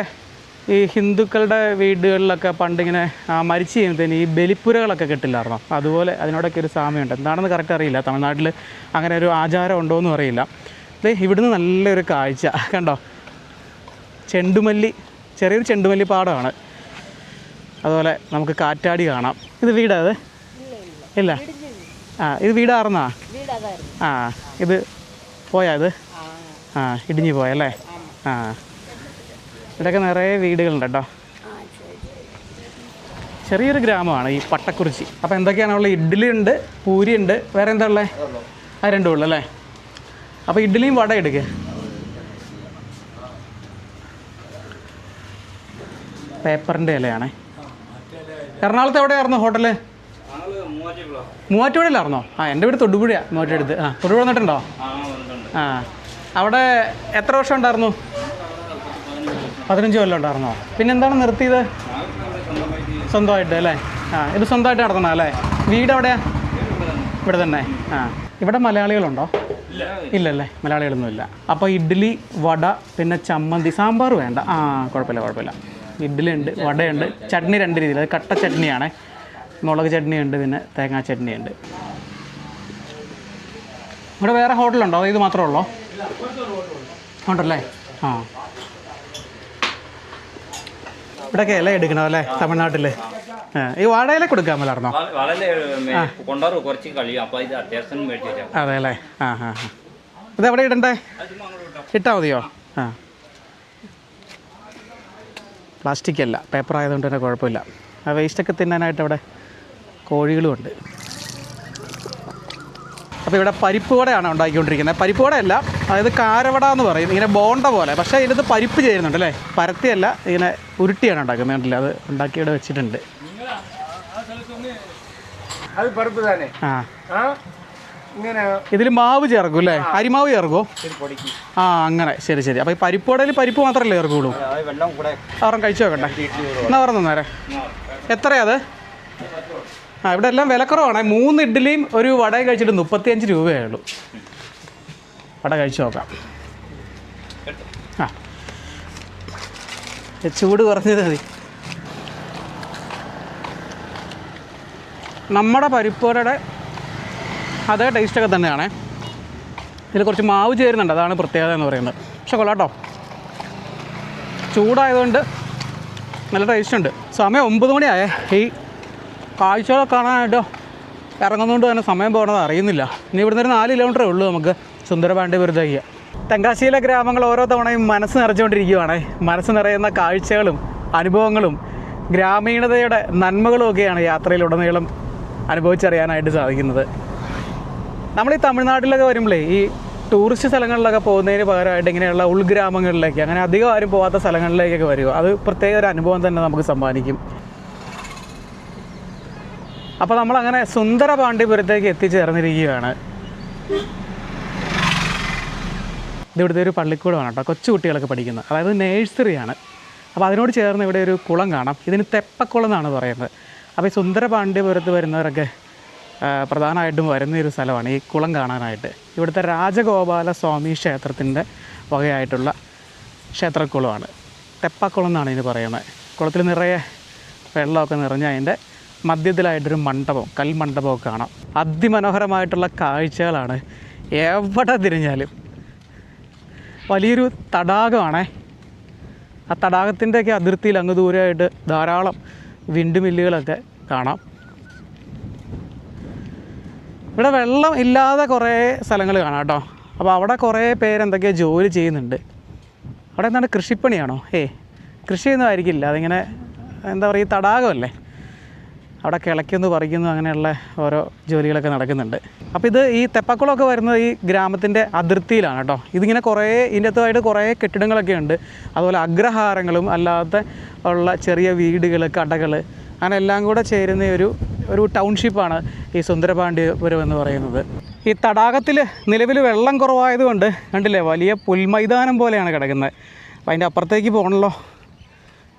ഈ ഹിന്ദുക്കളുടെ വീടുകളിലൊക്കെ പണ്ടിങ്ങനെ മരിച്ചു കഴിയുമ്പോഴത്തേന് ഈ ബലിപ്പുരകളൊക്കെ കെട്ടില്ലായിരുന്നോ? അതുപോലെ അതിനോടൊക്കെ ഒരു സാമ്യമുണ്ട്. എന്താണെന്ന് കറക്റ്റ് അറിയില്ല. തമിഴ്നാട്ടിൽ അങ്ങനെ ഒരു ആചാരം ഉണ്ടോ എന്നും അറിയില്ല. ഇവിടുന്ന് നല്ലൊരു കാഴ്ച കണ്ടോ. ചെണ്ടുമല്ലി, ചെറിയൊരു ചെണ്ടുമല്ലി പാടമാണ്. അതുപോലെ നമുക്ക് കാറ്റാടി കാണാം. ഇത് വീടാ? അത് ഇല്ല. ഇത് വീടായിരുന്നാ? ഇത് പോയാ? ഇത് ഇടിഞ്ഞു പോയല്ലേ? ഇവിടെയൊക്കെ നിറയെ വീടുകളുണ്ട് കേട്ടോ. ചെറിയൊരു ഗ്രാമമാണ് ഈ പട്ടക്കുറിച്ചി. അപ്പോൾ എന്തൊക്കെയാണുള്ളത്? ഇഡ്ഡലി ഉണ്ട്, പൂരി ഉണ്ട്, വേറെ എന്താ ഉള്ളത്? ആ രണ്ടും ഉള്ളു അല്ലേ? അപ്പോൾ ഇഡ്ഡലിയും വട എടുക്കുക. പേപ്പറിൻ്റെ ഇലയാണേ. എറണാകുളത്ത് എവിടെയായിരുന്നു ഹോട്ടല്? മൂവാറ്റുപുഴയിലായിരുന്നോ? എൻ്റെ വീട് തൊടുപുഴയാണ്, മൂവാറ്റുപുഴ അടുത്ത്. തൊടുപുഴ വന്നിട്ടുണ്ടോ? അവിടെ എത്ര വർഷം ഉണ്ടായിരുന്നു? 15 കൊല്ലം ഉണ്ടായിരുന്നോ? പിന്നെന്താണ് നിർത്തിയത്? സ്വന്തമായിട്ട് അല്ലേ? ഇത് സ്വന്തമായിട്ട് നടത്തണം അല്ലേ? വീട് എവിടെയാ? ഇവിടെ തന്നെ. ഇവിടെ മലയാളികളുണ്ടോ? ഇല്ലല്ലേ, മലയാളികളൊന്നുമില്ല. അപ്പോൾ ഇഡ്ഡലി, വട, പിന്നെ ചമ്മന്തി, സാമ്പാർ വേണ്ട. കുഴപ്പമില്ല. ഇഡ്ഡലി ഉണ്ട്, വടയുണ്ട്, ചട്നി 2 രീതിയിൽ. അത് കട്ട ചട്നിയാണ്, മുളക് ചട്നിയുണ്ട്, പിന്നെ തേങ്ങാ ചട്നിയുണ്ട്. ഇവിടെ വേറെ ഹോട്ടലുണ്ടോ? ഇത് മാത്രമേ ഉള്ളോ? ഉണ്ടല്ലേ? ഇവിടെയൊക്കെ ഇല എടുക്കണം അല്ലേ തമിഴ്നാട്ടിൽ? ഈ വാഴയില കൊടുക്കാൻ മേലായിരുന്നോ? അതെ അല്ലേ? ഇതെവിടെ ഇടണ്ടേ? ഇട്ടാൽ മതിയോ? പ്ലാസ്റ്റിക് അല്ല, പേപ്പർ ആയതുകൊണ്ട് തന്നെ കുഴപ്പമില്ല. ആ വേസ്റ്റൊക്കെ തിന്നാനായിട്ട് അവിടെ കോഴികളും ഉണ്ട്. അപ്പോൾ ഇവിടെ പരിപ്പ് വടയാണ് ഉണ്ടാക്കിക്കൊണ്ടിരിക്കുന്നത്. പരിപ്പ് വടയല്ല, അതായത് കാരവട എന്ന് പറയും. ഇങ്ങനെ ബോണ്ട പോലെ, പക്ഷേ ഇതിനകത്ത് പരിപ്പ് ചേരുന്നുണ്ട് അല്ലേ? പരത്തിയല്ല, ഇങ്ങനെ ഉരുട്ടിയാണ് ഉണ്ടാക്കുന്നത്. കണ്ടില്ല, അത് ഉണ്ടാക്കി ഇവിടെ വെച്ചിട്ടുണ്ട്. ഇതിൽ മാവ് ചേർക്കും അല്ലേ? അരിമാവ് ചേർക്കുമോ? ആ അങ്ങനെ, ശരി ശരി. അപ്പോൾ ഈ പരിപ്പോടയിൽ പരിപ്പ് മാത്രമല്ലേ ചേർക്കുള്ളൂ? അവരും കഴിച്ചു നോക്കട്ടെ. എന്നാ പറഞ്ഞു നേരെ എത്രയാ അത്? ആ ഇവിടെ എല്ലാം വിലക്കുറവാണ്. 3 ഇഡ്ഡലിയും ഒരു വടയും കഴിച്ചിട്ട് 35 രൂപയേ ഉള്ളൂ. വട കഴിച്ചു നോക്കാം. ആ ചൂട് കുറഞ്ഞത് മതി. നമ്മുടെ പരിപ്പുവടയുടെ അതേ ടേസ്റ്റൊക്കെ തന്നെയാണ്. ഇതിൽ കുറച്ച് മാവ് ചേരുന്നുണ്ട്, അതാണ് പ്രത്യേകത എന്ന് പറയുന്നത്. പക്ഷെ കൊള്ളാട്ടോ, ചൂടായതുകൊണ്ട് നല്ല ടേസ്റ്റ് ഉണ്ട്. സമയം 9 മണിയായേ. ഈ കാഴ്ചകളൊക്കെ കാണാനായിട്ടോ ഇറങ്ങുന്നതുകൊണ്ട് തന്നെ സമയം പോകുന്നത് അറിയുന്നില്ല. ഇനി ഇവിടുന്ന് ഒരു 4 കിലോമീറ്ററേ ഉള്ളൂ നമുക്ക് സുന്ദരപാണ്ഡ്യപുരത്തേക്ക്. തെങ്കാശിയിലെ ഗ്രാമങ്ങൾ ഓരോ തവണയും മനസ്സ് നിറച്ചുകൊണ്ടിരിക്കുകയാണ്. മനസ്സ് നിറയുന്ന കാഴ്ചകളും അനുഭവങ്ങളും ഗ്രാമീണതയുടെ നന്മകളും ഒക്കെയാണ് യാത്രയിലുടനീളം അനുഭവിച്ചറിയാനായിട്ട് സാധിക്കുന്നത്. നമ്മൾ ഈ തമിഴ്നാട്ടിലൊക്കെ വരുമ്പോഴേ ഈ ടൂറിസ്റ്റ് സ്ഥലങ്ങളിലൊക്കെ പോകുന്നതിന് പകരമായിട്ട് ഇങ്ങനെയുള്ള ഉൾഗ്രാമങ്ങളിലേക്ക്, അങ്ങനെ അധികം ആരും പോകാത്ത സ്ഥലങ്ങളിലേക്കൊക്കെ വരിക, അത് പ്രത്യേക ഒരു അനുഭവം തന്നെ നമുക്ക് സമ്മാനിക്കും. അപ്പോൾ നമ്മളങ്ങനെ സുന്ദരപാണ്ഡ്യപുരത്തേക്ക് എത്തിച്ചേർന്നിരിക്കുകയാണ്. ഇതിവിടുത്തെ ഒരു പള്ളിക്കൂടമാണ് കേട്ടോ, കൊച്ചു കുട്ടികളൊക്കെ പഠിക്കുന്നത്, അതായത് നേഴ്സറിയാണ്. അപ്പോൾ അതിനോട് ചേർന്ന് ഇവിടെ ഒരു കുളം കാണാം. ഇതിന് തെപ്പക്കുളം എന്നാണ് പറയുന്നത്. അപ്പോൾ ഈ സുന്ദരപാണ്ഡ്യപുരത്ത് വരുന്നവരൊക്കെ പ്രധാനമായിട്ടും വരുന്നൊരു സ്ഥലമാണ് ഈ കുളം കാണാനായിട്ട്. ഇവിടുത്തെ രാജഗോപാല സ്വാമി ക്ഷേത്രത്തിൻ്റെ വകയായിട്ടുള്ള ക്ഷേത്രക്കുളമാണ്. തെപ്പക്കുളം എന്നാണ് ഇതിന് പറയുന്നത്. കുളത്തിൽ നിറയെ വെള്ളമൊക്കെ നിറഞ്ഞ് അതിൻ്റെ മധ്യത്തിലായിട്ടൊരു മണ്ഡപം, കൽമണ്ഡപമൊക്കെ കാണാം. അതിമനോഹരമായിട്ടുള്ള കാഴ്ചകളാണ് എവിടെ തിരിഞ്ഞാലും. വലിയൊരു തടാകമാണേ. ആ തടാകത്തിൻ്റെയൊക്കെ അതിർത്തിയിൽ അങ്ങ് ദൂരമായിട്ട് ധാരാളം വിൻഡ് മില്ലുകളൊക്കെ കാണാം. ഇവിടെ വെള്ളം ഇല്ലാതെ കുറേ സ്ഥലങ്ങൾ കാണാം കേട്ടോ. അപ്പോൾ അവിടെ കുറേ പേരെന്തൊക്കെയോ ജോലി ചെയ്യുന്നുണ്ട്. അവിടെ എന്താണ്, കൃഷിപ്പണിയാണോ? കൃഷിയൊന്നും ആയിരിക്കില്ല, അതിങ്ങനെ എന്താ പറയുക, ഈ തടാകമല്ലേ, അവിടെ കിളയ്ക്കുന്നു പറിക്കുന്നു അങ്ങനെയുള്ള ഓരോ ജോലികളൊക്കെ നടക്കുന്നുണ്ട്. അപ്പോൾ ഇത് ഈ തെപ്പക്കുളമൊക്കെ വരുന്നത് ഈ ഗ്രാമത്തിൻ്റെ അതിർത്തിയിലാണ് കേട്ടോ. ഇതിങ്ങനെ കുറേ ഇതിൻ്റെതായിട്ട് കുറേ കെട്ടിടങ്ങളൊക്കെ ഉണ്ട്. അതുപോലെ അഗ്രഹാരങ്ങളും അല്ലാതെ ഉള്ള ചെറിയ വീടുകൾ, കടകൾ, അങ്ങനെ എല്ലാം കൂടെ ചേരുന്ന ഒരു ടൗൺഷിപ്പാണ് ഈ സുന്ദരപാണ്ഡ്യപുരം എന്ന് പറയുന്നത്. ഈ തടാകത്തിൽ നിലവിൽ വെള്ളം കുറവായതുകൊണ്ട് കണ്ടില്ലേ, വലിയ പുൽമൈതാനം പോലെയാണ് കിടക്കുന്നത്. അപ്പോൾ അതിൻ്റെ അപ്പുറത്തേക്ക് പോകണമല്ലോ,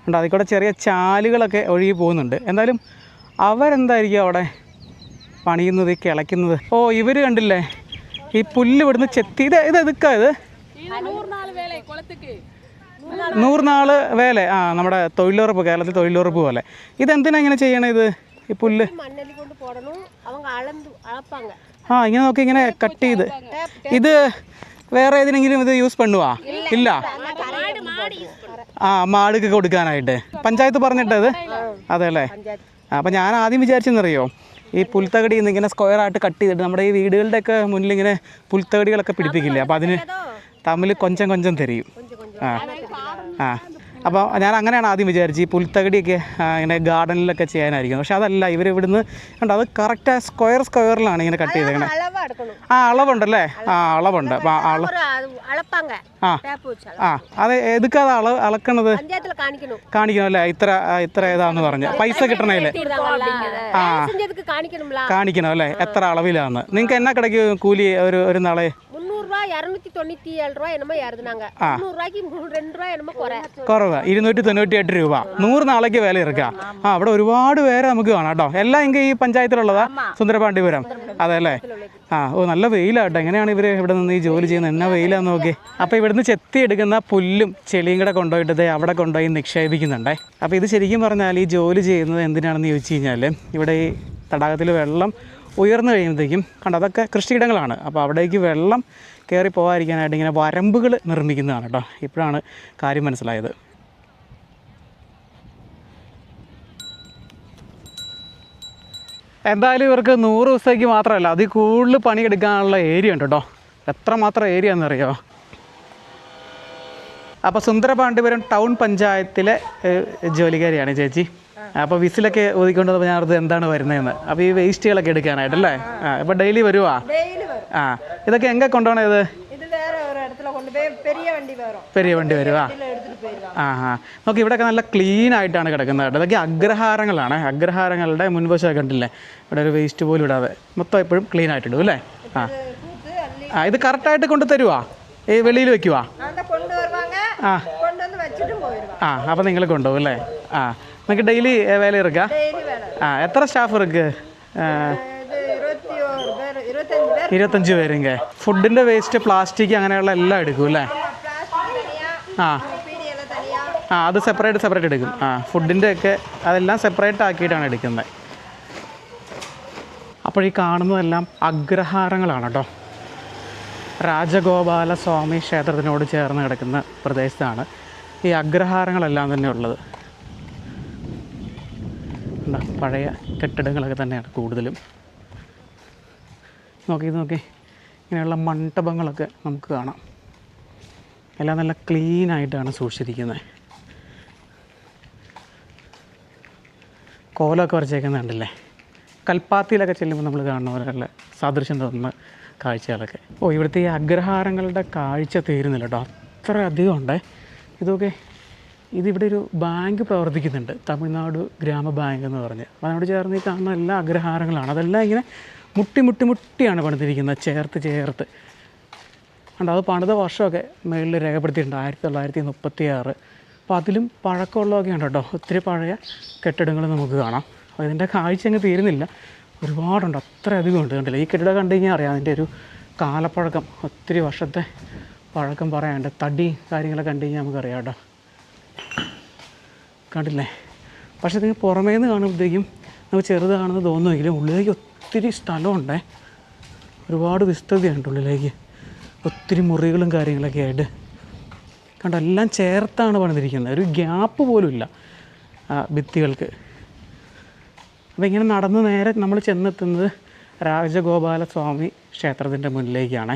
ഉണ്ട് അതിൽ കൂടെ ചെറിയ ചാലുകളൊക്കെ ഒഴുകി പോകുന്നുണ്ട്. എന്തായാലും അവരെന്തായിരിക്കും അവിടെ പണിയുന്നത്, കിളയ്ക്കുന്നത്? ഓ ഇവർ കണ്ടില്ലേ ഈ പുല്ല് ഇവിടുന്ന് ചെത്തി, ഇത് എതുക്കാ ഇത് 100 നാള് വേല. ആ നമ്മുടെ തൊഴിലുറപ്പ്, കേരളത്തിൽ തൊഴിലുറപ്പ് പോലെ. ഇതെന്തിനാ ഇങ്ങനെ ചെയ്യണേ ഇത്, ഈ പുല്ല്? ആ ഇങ്ങനെ നോക്കി ഇങ്ങനെ കട്ട് ചെയ്ത്. ഇത് വേറെ ഏതിനെങ്കിലും ഇത് യൂസ് പണുവാ? ഇല്ല. ആ മാടുക്ക് കൊടുക്കാനായിട്ട് പഞ്ചായത്ത് പറഞ്ഞിട്ടത്? അതെ അല്ലേ. അപ്പോൾ ഞാൻ ആദ്യം വിചാരിച്ചെന്നറിയോ, ഈ പുൽത്തകടി ഇങ്ങനെ സ്ക്വയറായിട്ട് കട്ട് ചെയ്തിട്ട് നമ്മുടെ ഈ വീടുകളുടെയൊക്കെ മുന്നിൽ ഇങ്ങനെ പുൽത്തകടികളൊക്കെ പിടിപ്പിക്കില്ലേ, അപ്പോൾ അതിന് തമ്മിൽ കൊഞ്ചം തെരിയും. ആ അപ്പോൾ ഞാൻ അങ്ങനെയാണ് ആദ്യം വിചാരിച്ചത്, ഈ പുൽത്തകടിയൊക്കെ ഇങ്ങനെ ഗാർഡനിലൊക്കെ ചെയ്യാനായിരിക്കും. പക്ഷെ അതല്ല, ഇവർ ഇവിടുന്ന് കണ്ടോ, അത് കറക്റ്റ് സ്ക്വയറിലാണ് ഇങ്ങനെ കട്ട് ചെയ്തേക്കണേ. ആ അളവുണ്ടല്ലേ? ആ അളവുണ്ട്. അപ്പോൾ അത് ഏതൊക്കെ അത് അളക്കണത് കാണിക്കണം അല്ലേ? ഇത്ര ഏതാന്ന് പറഞ്ഞ് പൈസ കിട്ടണേല് കാണിക്കണം അല്ലേ, എത്ര അളവിലാന്ന്. നിങ്ങൾക്ക് എന്നാ കിടക്ക് കൂലി ഒരു നാളെ? 298 രൂപ 100 നാളേക്ക് വില ഇറക്കുക. അവിടെ ഒരുപാട് പേരെ നമുക്ക് കാണാം കേട്ടോ. എല്ലാം എങ്കിൽ ഈ പഞ്ചായത്തിലുള്ളതാ സുന്ദരപാണ്ഡ്യപുരം? അതെ അല്ലേ. ഓ നല്ല വെയിലാട്ടോ. എങ്ങനെയാണ് ഇവർ ഇവിടെ നിന്ന് ഈ ജോലി ചെയ്യുന്നത്? എന്നാ വെയിലാന്ന് നോക്കി. അപ്പോൾ ഇവിടുന്ന് ചെത്തിയെടുക്കുന്ന പുല്ലും ചെളിയും കൂടെ കൊണ്ടുപോയിട്ട് അവിടെ കൊണ്ടുപോയി നിക്ഷേപിക്കുന്നുണ്ടേ. അപ്പോൾ ഇത് ശരിക്കും പറഞ്ഞാൽ ഈ ജോലി ചെയ്യുന്നത് എന്തിനാണെന്ന് ചോദിച്ചു കഴിഞ്ഞാൽ, ഇവിടെ ഈ തടാകത്തിൽ വെള്ളം ഉയർന്നു കഴിയുമ്പോഴത്തേക്കും കണ്ടോ, അതൊക്കെ കൃഷിയിടങ്ങളാണ്. അപ്പോൾ അവിടേക്ക് വെള്ളം കയറി പോകാതിരിക്കാനായിട്ട് ഇങ്ങനെ വരമ്പുകൾ നിർമ്മിക്കുന്നതാണ് കേട്ടോ. ഇപ്പോഴാണ് കാര്യം മനസ്സിലായത്. എന്തായാലും ഇവർക്ക് 100 ദിവസത്തേക്ക് മാത്രമല്ല, അതിൽ കൂടുതൽ പണിയെടുക്കാനുള്ള ഏരിയ ഉണ്ട് കേട്ടോ. എത്രമാത്രം ഏരിയ എന്നറിയോ? അപ്പോൾ സുന്ദരപാണ്ഡ്യപുരം ടൗൺ പഞ്ചായത്തിലെ ജോലിക്കാരിയാണ് ചേച്ചി. അപ്പോൾ വിസിലൊക്കെ ഒതുക്കൊണ്ട് വന്നപ്പോൾ ഞാൻ അടുത്ത് എന്താണ് വരുന്നതെന്ന്. അപ്പോൾ ഈ വേസ്റ്റുകളൊക്കെ എടുക്കാനായിട്ടല്ലേ? ഇപ്പോൾ ഡെയിലി വരുവാ? ഇതൊക്കെ എங்கே കൊണ്ടുപോകണേ? ഇത് പെരിയ വണ്ടി വരുവാ? നോക്കി ഇവിടെയൊക്കെ നല്ല ക്ലീൻ ആയിട്ടാണ് കിടക്കുന്നത് കേട്ടോ. ഇതൊക്കെ അഗ്രഹാരങ്ങളാണ്. അഗ്രഹാരങ്ങളുടെ മുൻവശമൊക്കെ കണ്ടില്ലേ, ഇവിടെ ഒരു വേസ്റ്റ് പോലും ഇടാതെ മൊത്തം എപ്പോഴും ക്ലീൻ ആയിട്ടുണ്ട് അല്ലേ? ആ ആ ഇത് കറക്റ്റായിട്ട് കൊണ്ട് തരുവാ ഈ വെളിയിൽ വെക്കുവാ ആ ആ അപ്പം നിങ്ങൾ കൊണ്ടുപോകും അല്ലേ ആ നിങ്ങൾക്ക് ഡെയിലി വേല ഇറക്കുക ആ എത്ര സ്റ്റാഫ് ഇറക്ക് 25 പേരുങ്ക ഫുഡിൻ്റെ വേസ്റ്റ് പ്ലാസ്റ്റിക് അങ്ങനെയുള്ള എല്ലാം എടുക്കും അല്ലേ ആ ആ അത് സെപ്പറേറ്റ് എടുക്കും ആ ഫുഡിൻ്റെ ഒക്കെ അതെല്ലാം സെപ്പറേറ്റ് ആക്കിയിട്ടാണ് എടുക്കുന്നത്. അപ്പോൾ ഈ കാണുന്നതെല്ലാം അഗ്രഹാരങ്ങളാണ് കേട്ടോ. രാജഗോപാല സ്വാമി ക്ഷേത്രത്തിനോട് ചേർന്ന് കിടക്കുന്ന പ്രദേശത്താണ് ഈ അഗ്രഹാരങ്ങളെല്ലാം തന്നെ ഉള്ളത്. പഴയ കെട്ടിടങ്ങളൊക്കെ തന്നെയാണ് കൂടുതലും. നോക്കി ഇങ്ങനെയുള്ള മണ്ഡപങ്ങളൊക്കെ നമുക്ക് കാണാം. എല്ലാം നല്ല ക്ലീനായിട്ടാണ് സൂക്ഷിച്ചിരിക്കുന്നത്. കോലമൊക്കെ വരച്ചേക്കുന്നത് കണ്ടില്ലേ? കൽപ്പാത്തിയിലൊക്കെ ചെല്ലുമ്പോൾ നമ്മൾ കാണുന്ന പോലെയുള്ള സാദൃശ്യം തോന്നുന്ന കാഴ്ചകളൊക്കെ. ഇവിടുത്തെ ഈ അഗ്രഹാരങ്ങളുടെ കാഴ്ച തീരുന്നില്ല കേട്ടോ, അത്ര അധികം ഉണ്ട്. ഇതൊക്കെ ഇതിവിടെ ഒരു ബാങ്ക് പ്രവർത്തിക്കുന്നുണ്ട്, തമിഴ്നാട് ഗ്രാമ ബാങ്ക് എന്ന് പറഞ്ഞ്. അപ്പോൾ അതിനോട് ചേർന്ന് ഈ കാണുന്ന എല്ലാ അഗ്രഹാരങ്ങളാണ്. അതെല്ലാം ഇങ്ങനെ മുട്ടിയാണ് പണിതിരിക്കുന്നത്, ചേർത്ത് ഉണ്ട്. അത് പണിത വർഷമൊക്കെ മേളിൽ രേഖപ്പെടുത്തിയിട്ടുണ്ട്, 1936. അപ്പോൾ അതിലും പഴക്കമുള്ളതൊക്കെ ഉണ്ട് കേട്ടോ. ഒത്തിരി പഴയ കെട്ടിടങ്ങൾ നമുക്ക് കാണാം. അപ്പോൾ ഇതിൻ്റെ കാഴ്ച അങ്ങ് തീരുന്നില്ല, ഒരുപാടുണ്ട്, അത്ര അധികം ഉണ്ട്. കണ്ടില്ല, ഈ കെട്ടിടം കണ്ടു കഴിഞ്ഞാൽ അറിയാം അതിൻ്റെ ഒരു കാലപ്പഴക്കം, ഒത്തിരി വർഷത്തെ പഴക്കം പറയാനുണ്ട്. തടി കാര്യങ്ങളൊക്കെ കണ്ടു കഴിഞ്ഞാൽ നമുക്കറിയാം കേട്ടോ. കണ്ടില്ലേ? പക്ഷേ ഇത് പുറമേ നിന്ന് കാണുമ്പോഴത്തേക്കും നമുക്ക് ചെറുതാണെന്ന് തോന്നുമെങ്കിലും ഉള്ളിലേക്ക് ഒത്തിരി സ്ഥലമുണ്ട്, ഒരുപാട് വിസ്തൃതിയുണ്ട് ഉള്ളിലേക്ക്. ഒത്തിരി മുറികളും കാര്യങ്ങളൊക്കെ ആയിട്ട് കണ്ടോ, എല്ലാം ചേർത്താണ് പണിതിരിക്കുന്നത്. ഒരു ഗ്യാപ്പ് പോലും ഇല്ല ഭിത്തികൾക്ക്. അപ്പോൾ ഇങ്ങനെ നടന്ന് നേരെ നമ്മൾ ചെന്നെത്തുന്നത് രാജഗോപാല സ്വാമി ക്ഷേത്രത്തിൻ്റെ മുന്നിലേക്കാണ്.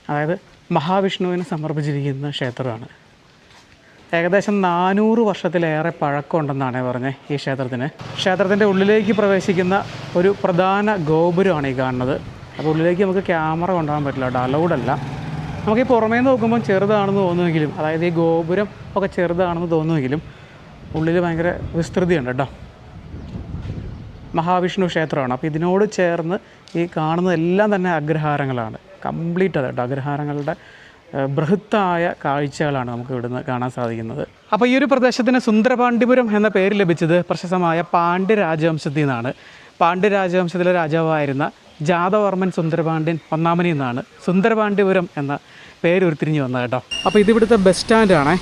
അതായത് മഹാവിഷ്ണുവിന് സമർപ്പിച്ചിരിക്കുന്ന ക്ഷേത്രമാണ്. ഏകദേശം 400 വർഷത്തിലേറെ പഴക്കമുണ്ടെന്നാണ് പറഞ്ഞത് ഈ ക്ഷേത്രത്തിന്. ക്ഷേത്രത്തിൻ്റെ ഉള്ളിലേക്ക് പ്രവേശിക്കുന്ന ഒരു പ്രധാന ഗോപുരമാണ് ഈ കാണുന്നത്. അപ്പോൾ ഉള്ളിലേക്ക് നമുക്ക് ക്യാമറ കൊണ്ടുപോകാൻ പറ്റില്ല കേട്ടോ, അലൗഡല്ല. നമുക്ക് ഈ പുറമേ നിന്ന് നോക്കുമ്പോൾ ചെറുതാണെന്ന് തോന്നുമെങ്കിലും, അതായത് ഈ ഗോപുരം ഒക്കെ ചെറുതാണെന്ന് തോന്നുമെങ്കിലും ഉള്ളിൽ ഭയങ്കര വിസ്തൃതിയുണ്ട് കേട്ടോ. മഹാവിഷ്ണു ക്ഷേത്രമാണ്. അപ്പോൾ ഇതിനോട് ചേർന്ന് ഈ കാണുന്നതെല്ലാം തന്നെ അഗ്രഹാരങ്ങളാണ്, കംപ്ലീറ്റ് അത് കേട്ടോ. അഗ്രഹാരങ്ങളുടെ ബൃഹത്തായ കാഴ്ചകളാണ് നമുക്ക് ഇവിടുന്ന് കാണാൻ സാധിക്കുന്നത്. അപ്പോൾ ഈ ഒരു പ്രദേശത്തിന് സുന്ദരപാണ്ഡിപുരം എന്ന പേര് ലഭിച്ചത് പ്രശസ്തമായ പാണ്ഡ്യ രാജവംശത്തിൽ നിന്നാണ്. പാണ്ഡ്യ രാജവംശത്തിലെ രാജാവായിരുന്ന ജാതവർമ്മൻ സുന്ദരപാണ്ഡ്യൻ ഒന്നാമനിൽ നിന്നാണ് സുന്ദരപാണ്ഡിപുരം എന്ന പേര് ഉരുത്തിരിഞ്ഞ് വന്നത് കേട്ടോ. അപ്പോൾ ഇതിവിടുത്തെ ബസ് സ്റ്റാൻഡാണ്.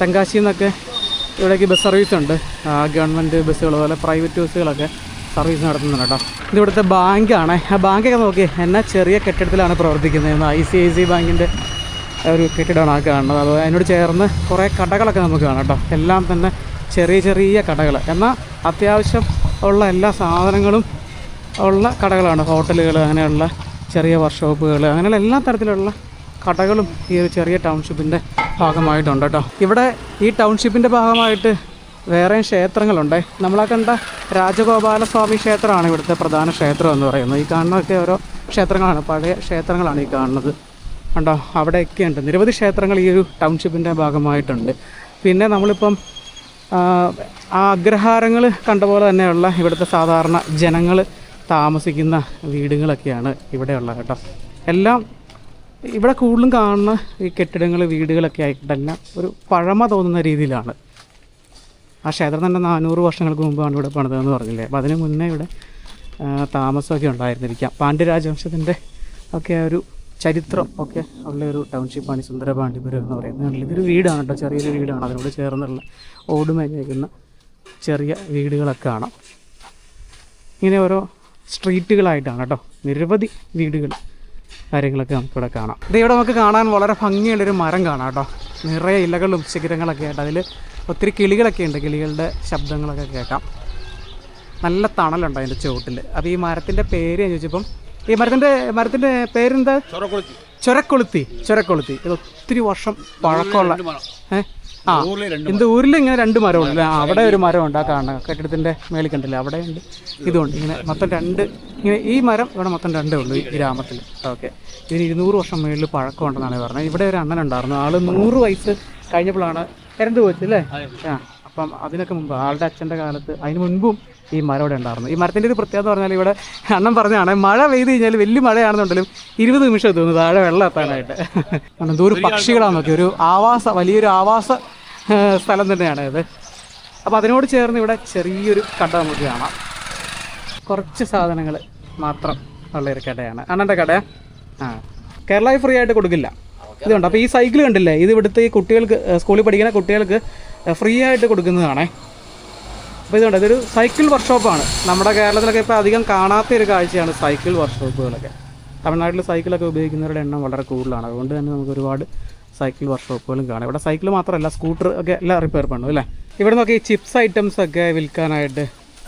തെങ്കാശിയിൽ നിന്നൊക്കെ ഇവിടേക്ക് ബസ് സർവീസ് ഉണ്ട്, ഗവൺമെൻറ് ബസ്സുകൾ പോലെ പ്രൈവറ്റ് ബസ്സുകളൊക്കെ സർവീസ് നടത്തുന്നുണ്ട് കേട്ടോ. ഇതിവിടുത്തെ ബാങ്കാണ്. ആ ബാങ്കൊക്കെ നോക്കി എന്നാ ചെറിയ കെട്ടിടത്തിലാണ് പ്രവർത്തിക്കുന്നത്. ICICI ബാങ്കിൻ്റെ ഒരു കെട്ടിടമാണ് ആ കാണുന്നത്. അത് അതിനോട് ചേർന്ന് കുറേ കടകളൊക്കെ നമുക്ക് കാണാം കേട്ടോ. എല്ലാം തന്നെ ചെറിയ കടകൾ, എന്നാൽ അത്യാവശ്യം ഉള്ള എല്ലാ സാധനങ്ങളും ഉള്ള കടകളാണ്. ഹോട്ടലുകൾ, അങ്ങനെയുള്ള ചെറിയ വർക്ക്ഷോപ്പുകൾ, അങ്ങനെയുള്ള എല്ലാ തരത്തിലുള്ള കടകളും ഈ ഒരു ചെറിയ ടൗൺഷിപ്പിൻ്റെ ഭാഗമായിട്ടുണ്ട് കേട്ടോ. ഇവിടെ ഈ ടൗൺഷിപ്പിൻ്റെ ഭാഗമായിട്ട് വേറെയും ക്ഷേത്രങ്ങളുണ്ട്. നമ്മളാ കണ്ട രാജഗോപാല സ്വാമി ക്ഷേത്രമാണ് ഇവിടുത്തെ പ്രധാന ക്ഷേത്രം എന്ന് പറയുന്നത്. ഈ കാണുന്നതൊക്കെ ഓരോ ക്ഷേത്രങ്ങളാണ്, പഴയ ക്ഷേത്രങ്ങളാണ് ഈ കാണുന്നത് കണ്ടോ. അവിടെയൊക്കെ ഉണ്ട് നിരവധി ക്ഷേത്രങ്ങൾ ഈ ഒരു ടൗൺഷിപ്പിൻ്റെ ഭാഗമായിട്ടുണ്ട്. പിന്നെ നമ്മളിപ്പം ആ അഗ്രഹാരങ്ങൾ കണ്ട പോലെ തന്നെയുള്ള ഇവിടുത്തെ സാധാരണ ജനങ്ങൾ താമസിക്കുന്ന വീടുകളൊക്കെയാണ് ഇവിടെയുള്ളത് കേട്ടോ. എല്ലാം ഇവിടെ കൂടുതലും കാണുന്ന ഈ കെട്ടിടങ്ങൾ, വീടുകളൊക്കെ ആയിട്ടെല്ലാം ഒരു പഴമ തോന്നുന്ന രീതിയിലാണ്. ആ ക്ഷേത്രം തന്നെ 400 വർഷങ്ങൾക്ക് മുമ്പാണ് ഇവിടെ പണിതതെന്ന് പറഞ്ഞില്ലേ. അപ്പോൾ അതിന് മുന്നേ ഇവിടെ താമസമൊക്കെ ഉണ്ടായിരുന്നിരിക്കാം. പാണ്ഡ്യ രാജവംശത്തിൻ്റെ ഒക്കെ ഒരു ചരിത്രം ഒക്കെ ഉള്ള ഒരു ടൗൺഷിപ്പാണ് സുന്ദരപാണ്ഡിപുരം എന്ന് പറയുന്നത്. ഇതൊരു വീടാണ് കേട്ടോ, ചെറിയൊരു വീടാണ്. അതിനോട് ചേർന്നുള്ള ഓടുമേഞ്ഞേക്കുന്ന ചെറിയ വീടുകളൊക്കെ കാണാം. ഇങ്ങനെ ഓരോ സ്ട്രീറ്റുകളായിട്ടാണ് കേട്ടോ, നിരവധി വീടുകൾ കാര്യങ്ങളൊക്കെ നമുക്കിവിടെ കാണാം. ഇത് ഇവിടെ നമുക്ക് കാണാൻ വളരെ ഭംഗിയുള്ളൊരു മരം കാണാം കേട്ടോ. നിറയെ ഇലകളും ശിഖരങ്ങളൊക്കെ ആയിട്ട് അതിൽ ഒത്തിരി കിളികളൊക്കെ ഉണ്ട്. കിളികളുടെ ശബ്ദങ്ങളൊക്കെ കേൾക്കാം. നല്ല തണലുണ്ട് അതിൻ്റെ ചുവട്ടിൽ. അപ്പോൾ ഈ മരത്തിൻ്റെ പേര് ഞാൻ ചോദിച്ചപ്പം ഈ മരത്തിൻ്റെ പേരെന്താ? ചൊരക്കൊളുത്തി. ഇത് ഒത്തിരി വർഷം പഴക്കമുള്ള എന്ത് ഊരിൽ ഇങ്ങനെ 2 മരമുണ്ട്. അവിടെ ഒരു മരമുണ്ട്, ആ കാണുന്ന കെട്ടിടത്തിൻ്റെ മേളിൽ കണ്ടില്ല, അവിടെ ഉണ്ട്, ഇതുണ്ട്. ഇങ്ങനെ മൊത്തം 2, ഇങ്ങനെ ഈ മരം ഇവിടെ മൊത്തം 2 ഉള്ളൂ ഈ ഗ്രാമത്തിൽ. ഓക്കെ, ഇതിന് 200 വർഷം മേളിൽ പഴക്കമുണ്ടെന്നാണ് പറഞ്ഞത്. ഇവിടെ ഒരു അണ്ണനുണ്ടായിരുന്നു, ആൾ 100 വയസ്സ് കഴിഞ്ഞപ്പോഴാണ് ഇറந்து പോയില്ലേ. അപ്പം അതിനൊക്കെ മുമ്പ് ആളുടെ അച്ഛൻ്റെ കാലത്ത് അതിന് മുൻപും ഈ മരം ഇവിടെ ഉണ്ടായിരുന്നു. ഈ മരത്തിൻ്റെ ഒരു പ്രത്യേകത പറഞ്ഞാൽ ഇവിടെ അണ്ണൻ പറഞ്ഞതാണ്, മഴ പെയ്ത് കഴിഞ്ഞാൽ വലിയ മഴയാണെന്നുണ്ടെങ്കിലും 20 നിമിഷം എത്തുന്നു താഴെ വെള്ളം എത്താനായിട്ട്. എന്തോരം പക്ഷികളാണ് നോക്കി, ഒരു വലിയൊരു ആവാസ സ്ഥലം തന്നെയാണ് ഇത്. അപ്പോൾ അതിനോട് ചേർന്ന് ഇവിടെ ചെറിയൊരു കട നമുക്ക് കാണാം. കുറച്ച് സാധനങ്ങൾ മാത്രം ഉള്ളൊരു കടയാണ് അണ്ണൻ്റെ കട. കേരള ഫ്രീ ആയിട്ട് കൊടുക്കില്ല. ഇതുണ്ട്. അപ്പോൾ ഈ സൈക്കിൾ കണ്ടില്ലേ, ഇത് ഇവിടുത്തെ ഈ കുട്ടികൾക്ക്, സ്കൂളിൽ പഠിക്കുന്ന കുട്ടികൾക്ക് ഫ്രീ ആയിട്ട് കൊടുക്കുന്നതാണേ. അപ്പോൾ ഇതുണ്ട്, ഇതൊരു സൈക്കിൾ വർക്ക്ഷോപ്പാണ്. നമ്മുടെ കേരളത്തിലൊക്കെ ഇപ്പോൾ അധികം കാണാത്തൊരു കാഴ്ചയാണ് സൈക്കിൾ വർക്ക്ഷോപ്പുകളൊക്കെ. തമിഴ്നാട്ടിൽ സൈക്കിളൊക്കെ ഉപയോഗിക്കുന്നവരുടെ എണ്ണം വളരെ കൂടുതലാണ്. അതുകൊണ്ട് തന്നെ നമുക്ക് ഒരുപാട് സൈക്കിൾ വർക്ക്ഷോപ്പുകളും കാണാം. ഇവിടെ സൈക്കിൾ മാത്രമല്ല, സ്കൂട്ടർ ഒക്കെ എല്ലാം റിപ്പയർ பண்ணுം അല്ലേ. ഇവിടെ നോക്കി ഈ ചിപ്സ് ഐറ്റംസ് ഒക്കെ വിൽക്കാനായിട്ട്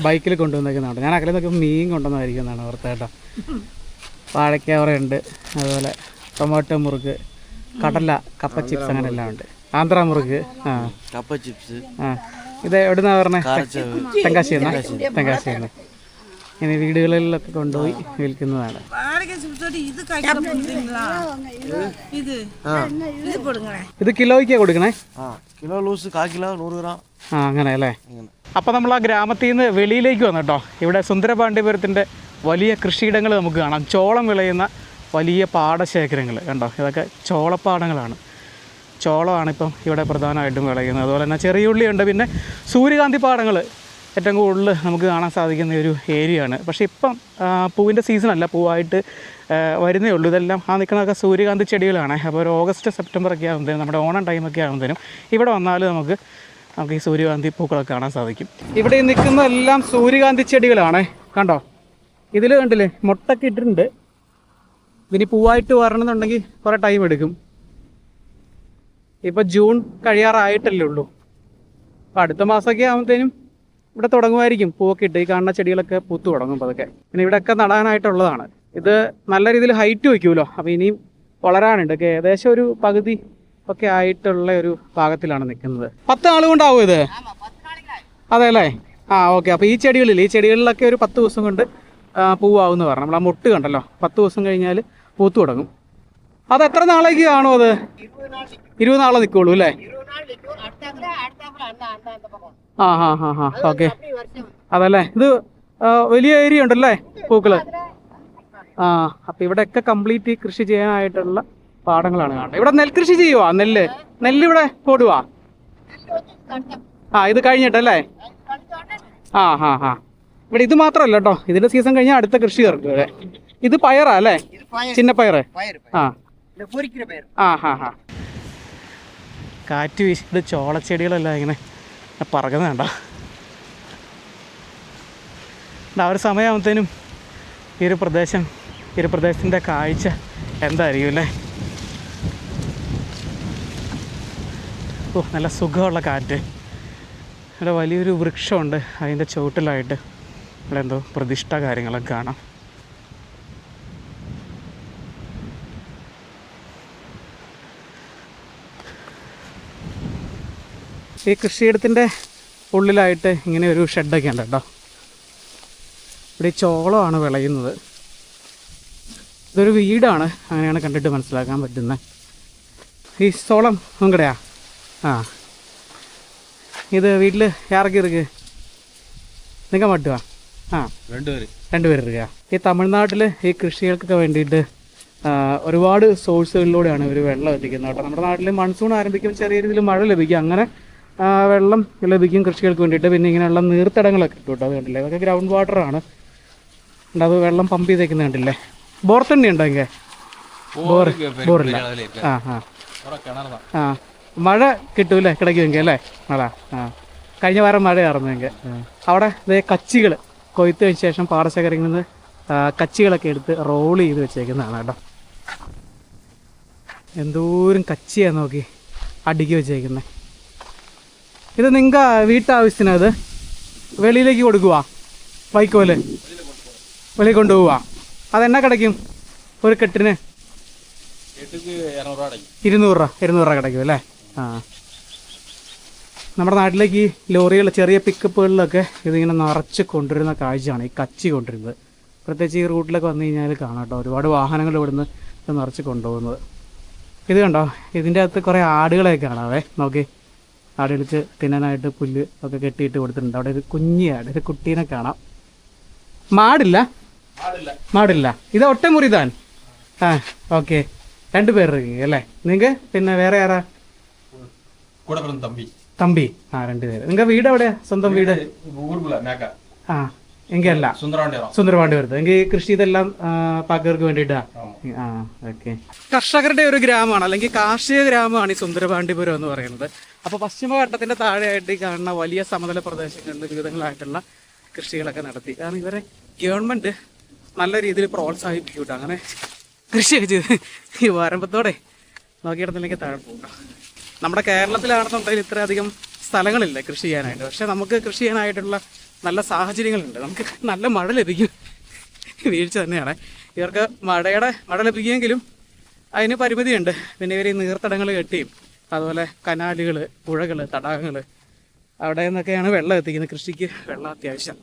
ബൈക്കിൽ കൊണ്ടുവന്നേക്കുന്നതാണ്. ഞാൻ അകലെ നോക്കി മീൻ കൊണ്ടുവന്നായിരിക്കുന്നതാണ് ഓർത്തേട്ടാ. വാഴയ്ക്കവറുണ്ട്, അതുപോലെ ടൊമാറ്റോ മുറുക്ക്, കടല, കപ്പ ചിപ്സ്, അങ്ങനെ എല്ലാം ഉണ്ട്. ആന്ധ്ര മുറുക്ക്, കപ്പ ചിപ്സ്. ഇത് എവിടുന്നാ പറഞ്ഞത്? തെങ്കാശിയെന്ന്. ഇങ്ങനെ വീടുകളിലൊക്കെ കൊണ്ടുപോയി വിൽക്കുന്നതാണ്. ഇത് കിലോയ്ക്കാ കൊടുക്കണേ? Kilo loose 1/4 kilo 100 gram. അങ്ങനെ അല്ലേ. അപ്പോൾ നമ്മൾ ആ ഗ്രാമത്തിൽ നിന്ന് വെളിയിലേക്ക് വന്നു കേട്ടോ. ഇവിടെ സുന്ദരപാണ്ഡ്യപുരത്തിൻ്റെ വലിയ കൃഷിയിടങ്ങൾ നമുക്ക് കാണാം. ചോളം വിളയുന്ന വലിയ പാടശേഖരങ്ങൾ കണ്ടോ. ഇതൊക്കെ ചോളപ്പാടങ്ങളാണ്. ചോളമാണ് ഇപ്പം ഇവിടെ പ്രധാനമായിട്ടും വിളയുന്നത്. അതുപോലെ തന്നെ ചെറിയ ഉള്ളിയുണ്ട്. പിന്നെ സൂര്യകാന്തി പാടങ്ങൾ ഏറ്റവും കൂടുതൽ നമുക്ക് കാണാൻ സാധിക്കുന്ന ഒരു ഏരിയയാണ്. പക്ഷേ ഇപ്പം പൂവിൻ്റെ സീസണല്ല, പൂവായിട്ട് വരുന്നേ ഉള്ളൂ. ഇതെല്ലാം ആ നിൽക്കുന്നതൊക്കെ സൂര്യകാന്തി ചെടികളാണ്. അപ്പോൾ ഒരു ഓഗസ്റ്റ് സെപ്റ്റംബറൊക്കെ ആകുമ്പോഴത്തേനും, നമ്മുടെ ഓണം ടൈമൊക്കെ ആകുമ്പോഴത്തേനും ഇവിടെ വന്നാൽ നമുക്ക് ഈ സൂര്യകാന്തി പൂക്കളൊക്കെ കാണാൻ സാധിക്കും. ഇവിടെ നിൽക്കുന്ന എല്ലാം സൂര്യകാന്തി ചെടികളാണ് കണ്ടോ. ഇതിൽ കണ്ടില്ലേ മുട്ടൊക്കെ ഇട്ടിട്ടുണ്ട്. ഇതിന് പൂവായിട്ട് വരണമെന്നുണ്ടെങ്കിൽ കുറേ ടൈം എടുക്കും. ഇപ്പോൾ ജൂൺ കഴിയാറായിട്ടല്ലേ ഉള്ളൂ. അപ്പോൾ അടുത്ത മാസമൊക്കെ ആകുമ്പോഴത്തേനും ഇവിടെ തുടങ്ങുമായിരിക്കും പൂവൊക്കെ ഇട്ട്. ഈ കാണുന്ന ചെടികളൊക്കെ പൂത്തു തുടങ്ങും അതൊക്കെ. പിന്നെ ഇവിടെയൊക്കെ നടാനായിട്ടുള്ളതാണ്. ഇത് നല്ല രീതിയിൽ ഹൈറ്റ് വയ്ക്കുമല്ലോ. അപ്പോൾ ഇനിയും വളരാനുണ്ട്. ഏകദേശം ഒരു പകുതി ഒക്കെ ആയിട്ടുള്ള ഒരു ഭാഗത്തിലാണ് നിൽക്കുന്നത്. 10 നാൾ കൊണ്ടാവും ഇത്? അതെ അല്ലേ. ഓക്കെ. അപ്പോൾ ഈ ചെടികളിലൊക്കെ ഒരു 10 ദിവസം കൊണ്ട് പൂവാകുമെന്ന് പറഞ്ഞു. നമ്മൾ ആ മുട്ട് കണ്ടല്ലോ, 10 ദിവസം കഴിഞ്ഞാൽ പൂത്തു തുടങ്ങും. അത് എത്ര നാളേക്ക് കാണും? അത് 20 നാളെ നിൽക്കുള്ളൂ അല്ലേ? ഓക്കെ. അതല്ലേ. ഇത് വലിയ ഏരിയ ഉണ്ടല്ലേ പൂക്കള്. അപ്പം ഇവിടെയൊക്കെ കംപ്ലീറ്റ് കൃഷി ചെയ്യാനായിട്ടുള്ള പാടങ്ങളാണ് കാണുന്നത്. ഇവിടെ നെൽകൃഷി ചെയ്യുവാ? നെല്ല് ഇവിടെ പോടുവാ? ഇത് കഴിഞ്ഞിട്ടല്ലേ? ഇവിടെ ഇത് മാത്രമല്ല കേട്ടോ, ഇതിന്റെ സീസൺ കഴിഞ്ഞാൽ അടുത്ത കൃഷി ഇറക്കും ഇവിടെ. ഇത് പയറാ അല്ലേ? ചിന്നപ്പയറ്. കാറ്റ് വീശിട്ട് ചോളച്ചെടികളെല്ലാം ഇങ്ങനെ പറകുന്നത് കണ്ടോ. ആ ഒരു സമയമാകുമ്പോഴത്തേനും ഈ ഒരു പ്രദേശത്തിൻ്റെ കാഴ്ച എന്തായിരിക്കും അല്ലേ. നല്ല സുഖമുള്ള കാറ്റ്. ഇവിടെ വലിയൊരു വൃക്ഷമുണ്ട്, അതിൻ്റെ ചുവട്ടിലായിട്ട് ഇവിടെ എന്തോ പ്രതിഷ്ഠ കാര്യങ്ങളൊക്കെ കാണാം. ഈ കൃഷിയിടത്തിൻ്റെ ഉള്ളിലായിട്ട് ഇങ്ങനെ ഒരു ഷെഡൊക്കെ ഉണ്ട് കേട്ടോ. ഇവിടെ ഈ ചോളമാണ് വിളയുന്നത്. ഇതൊരു വീടാണ്, അങ്ങനെയാണ് കണ്ടിട്ട് മനസ്സിലാക്കാൻ പറ്റുന്നത്. ഈ ചോളം ഉങ്കടയാ? ഇത് വീട്ടിൽ யாருக்கு இருக்கு? നിങ്ങൾ മട്ടുവാ? രണ്ടുപേർ ഇരിക്കുക. ഈ തമിഴ്നാട്ടിൽ ഈ കൃഷികൾക്കൊക്കെ വേണ്ടിയിട്ട് ഒരുപാട് സോഴ്സുകളിലൂടെയാണ് ഇവർ വെള്ളം എത്തിക്കുന്നത് കേട്ടോ. നമ്മുടെ നാട്ടിൽ മൺസൂൺ ആരംഭിക്കുമ്പോൾ ചെറിയ രീതിയിൽ മഴ ലഭിക്കും, അങ്ങനെ വെള്ളം ലഭിക്കും കൃഷികൾക്ക് വേണ്ടിയിട്ട്. പിന്നെ ഇങ്ങനെയുള്ള നീർത്തടങ്ങളൊക്കെ കിട്ടും കേട്ടോ. അത് കണ്ടില്ലേ, അതൊക്കെ ഗ്രൗണ്ട് വാട്ടറാണ്. അത് വെള്ളം പമ്പ് ചെയ്തേക്കുന്നത് കണ്ടില്ലേ. ബോർ തന്നെ ഉണ്ടോ? എങ്കിൽ ബോറില്ല. മഴ കിട്ടൂല്ലേ കിടക്കുമെങ്കിൽ അല്ലേ? കഴിഞ്ഞ വാരം മഴയായിരുന്നെങ്കിൽ. അവിടെ ഇതേ കച്ചികൾ കൊയ്ത്ത് കഴിഞ്ഞ ശേഷം പാടശേഖരങ്ങളിൽ നിന്ന് കച്ചികളൊക്കെ എടുത്ത് റോൾ ചെയ്ത് വെച്ചേക്കുന്നതാണ് കേട്ടോ. എന്തോരം കച്ചിയാണ് നോക്കി അടുക്കി വെച്ചേക്കുന്നത്. ഇത് നിങ്ങൾക്ക് വീട്ടാവശ്യത്തിന് അത് വെളിയിലേക്ക് കൊടുക്കുക? വൈക്കോല് വെളിയിൽ കൊണ്ടുപോവുക? അതെന്നാ കിടക്കും ഒരു കെട്ടിന്? 200 രൂപ കിടക്കും അല്ലേ? നമ്മുടെ നാട്ടിലേക്ക് ഈ ലോറികൾ, ചെറിയ പിക്കപ്പുകളിലൊക്കെ ഇതിങ്ങനെ നിറച്ച് കൊണ്ടുവരുന്ന കാഴ്ചയാണ് ഈ കച്ചി കൊണ്ടുവരുന്നത്. പ്രത്യേകിച്ച് ഈ റൂട്ടിലൊക്കെ വന്നു കഴിഞ്ഞാൽ കാണാം കേട്ടോ, ഒരുപാട് വാഹനങ്ങൾ ഇവിടുന്ന് ഇത് നിറച്ച് കൊണ്ടുപോകുന്നത്. ഇത് കണ്ടോ, ഇതിൻ്റെ അകത്ത് കുറേ ആടുകളെയൊക്കെ കാണാവേ. നോക്കി, ആടുകൾക്ക് തിന്നാനായിട്ട് പുല്ല് ഒക്കെ കെട്ടിയിട്ട് കൊടുത്തിട്ടുണ്ട്. അവിടെ ഒരു കുഞ്ഞിയാട്, ഒരു കുട്ടീനെ കാണാം. മാടില്ല. ഇത് ഒറ്റമുറി താൻ. ആ ഓക്കെ, 2 പേർ അല്ലേ നിങ്ങൾക്ക്? പിന്നെ വേറെ ആരാ? തമ്പി. ആ 2 പേര്. നിങ്ങൾക്ക് വീട് എവിടെയാ? സ്വന്തം വീട്? ആ എങ്കല്ല സുന്ദരപാണ്ടി വരുന്നത്. എങ്കിൽ കൃഷി ഇതെല്ലാം പാക്കർക്ക് വേണ്ടിയിട്ടാ. ആ ഓക്കെ. കർഷകരുടെ ഒരു ഗ്രാമമാണ്, അല്ലെങ്കിൽ കാർഷിക ഗ്രാമമാണ് ഈ സുന്ദരപാണ്ടിപുരം എന്ന് പറയുന്നത്. അപ്പോൾ പശ്ചിമഘട്ടത്തിൻ്റെ താഴെയായിട്ട് ഈ കാണുന്ന വലിയ സമതല പ്രദേശങ്ങളിൽ വിവിധങ്ങളായിട്ടുള്ള കൃഷികളൊക്കെ നടത്തി. കാരണം ഇവരെ ഗവൺമെൻറ് നല്ല രീതിയിൽ പ്രോത്സാഹിപ്പിക്കൂട്ടോ. അങ്ങനെ കൃഷിയൊക്കെ ചെയ്ത് ഈ വാരമ്പത്തോടെ നോക്കിയിടത്തിലേക്ക് താഴെ പോകാം. നമ്മുടെ കേരളത്തിലാണെന്നുണ്ടെങ്കിൽ ഇത്രയധികം സ്ഥലങ്ങളില്ല കൃഷി ചെയ്യാനായിട്ട്. പക്ഷേ നമുക്ക് കൃഷി ചെയ്യാനായിട്ടുള്ള നല്ല സാഹചര്യങ്ങളുണ്ട്. നമുക്ക് നല്ല മഴ ലഭിക്കും. വീഴ്ച തന്നെയാണ്. ഇവർക്ക് മഴ ലഭിക്കുമെങ്കിലും അതിന് പരിമിതിയുണ്ട്. പിന്നെ ഇവർ ഈ നീർത്തടങ്ങൾ കെട്ടിയും അതുപോലെ കനാലുകൾ, പുഴകൾ, തടാകങ്ങൾ അവിടെ നിന്നൊക്കെയാണ് വെള്ളം എത്തിക്കുന്നത്. കൃഷിക്ക് വെള്ളം അത്യാവശ്യം.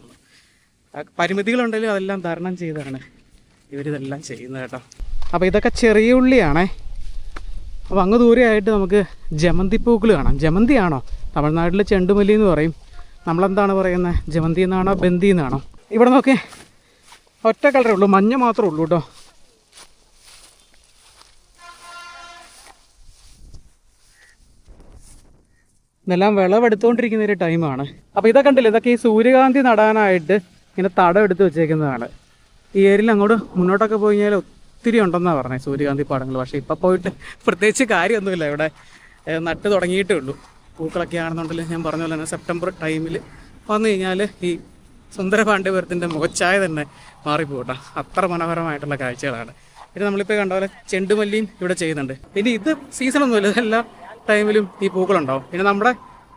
പരിമിതികളുണ്ടെങ്കിലും അതെല്ലാം തരണം ചെയ്താണ് ഇവരിതെല്ലാം ചെയ്യുന്നത് കേട്ടോ. അപ്പോൾ ഇതൊക്കെ ചെറിയ ഉള്ളിയാണേ. അപ്പോൾ അങ്ങ് ദൂരെയായിട്ട് നമുക്ക് ജമന്തിപ്പൂക്കൾ കാണാം. ജമന്തിയാണോ? തമിഴ്നാട്ടിൽ ചെണ്ടുമല്ലി എന്ന് പറയും. നമ്മളെന്താണ് പറയുന്നത്? ജമന്തി എന്നാണോ ബന്തി എന്നാണോ? ഇവിടെ നോക്കി ഒറ്റ കളറേ ഉള്ളൂ, മഞ്ഞ മാത്രമേ ഉള്ളൂ കേട്ടോ. ഇതെല്ലാം വിളവെടുത്തുകൊണ്ടിരിക്കുന്ന ഒരു ടൈമാണ്. അപ്പോൾ ഇതൊക്കെ കണ്ടില്ല, ഇതൊക്കെ ഈ സൂര്യകാന്തി നടാനായിട്ട് ഇങ്ങനെ തടം എടുത്ത് വെച്ചേക്കുന്നതാണ്. ഈ ഏരിയയിൽ അങ്ങോട്ട് മുന്നോട്ടൊക്കെ പോയി കഴിഞ്ഞാൽ ഒത്തിരി ഉണ്ടെന്നാണ് പറഞ്ഞത് സൂര്യകാന്തി പാടങ്ങൾ. പക്ഷേ ഇപ്പോൾ പോയിട്ട് പ്രത്യേകിച്ച് കാര്യമൊന്നുമില്ല. ഇവിടെ നട്ട് തുടങ്ങിയിട്ടേ ഉള്ളൂ. പൂക്കളൊക്കെ ആണെന്നുണ്ടെങ്കിൽ ഞാൻ പറഞ്ഞ പോലെ തന്നെ സെപ്റ്റംബർ ടൈമിൽ വന്നു കഴിഞ്ഞാൽ ഈ സുന്ദരപാണ്ഡ്യപുരത്തിൻ്റെ മുഖച്ഛായ തന്നെ മാറിപ്പോകട്ടെ. അത്ര മനോഹരമായിട്ടുള്ള കാഴ്ചകളാണ്. പിന്നെ നമ്മളിപ്പോൾ കണ്ട പോലെ ചെണ്ടുമല്ലിയും ഇവിടെ ചെയ്യുന്നുണ്ട്. പിന്നെ ഇത് സീസണൊന്നുമില്ല, എല്ലാ ടൈമിലും ഈ പൂക്കളുണ്ടാവും. പിന്നെ നമ്മുടെ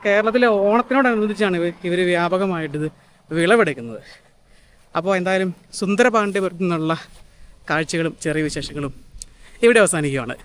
കേരളത്തിലെ ഓണത്തിനോടനുബന്ധിച്ചാണ് ഇവർ വ്യാപകമായിട്ടിത് വിളവെടുക്കുന്നത്. അപ്പോൾ എന്തായാലും സുന്ദരപാണ്ഡ്യപുരത്തു നിന്നുള്ള കാഴ്ചകളും ചെറിയ വിശേഷങ്ങളും ഇവിടെ അവസാനിക്കുകയാണ്.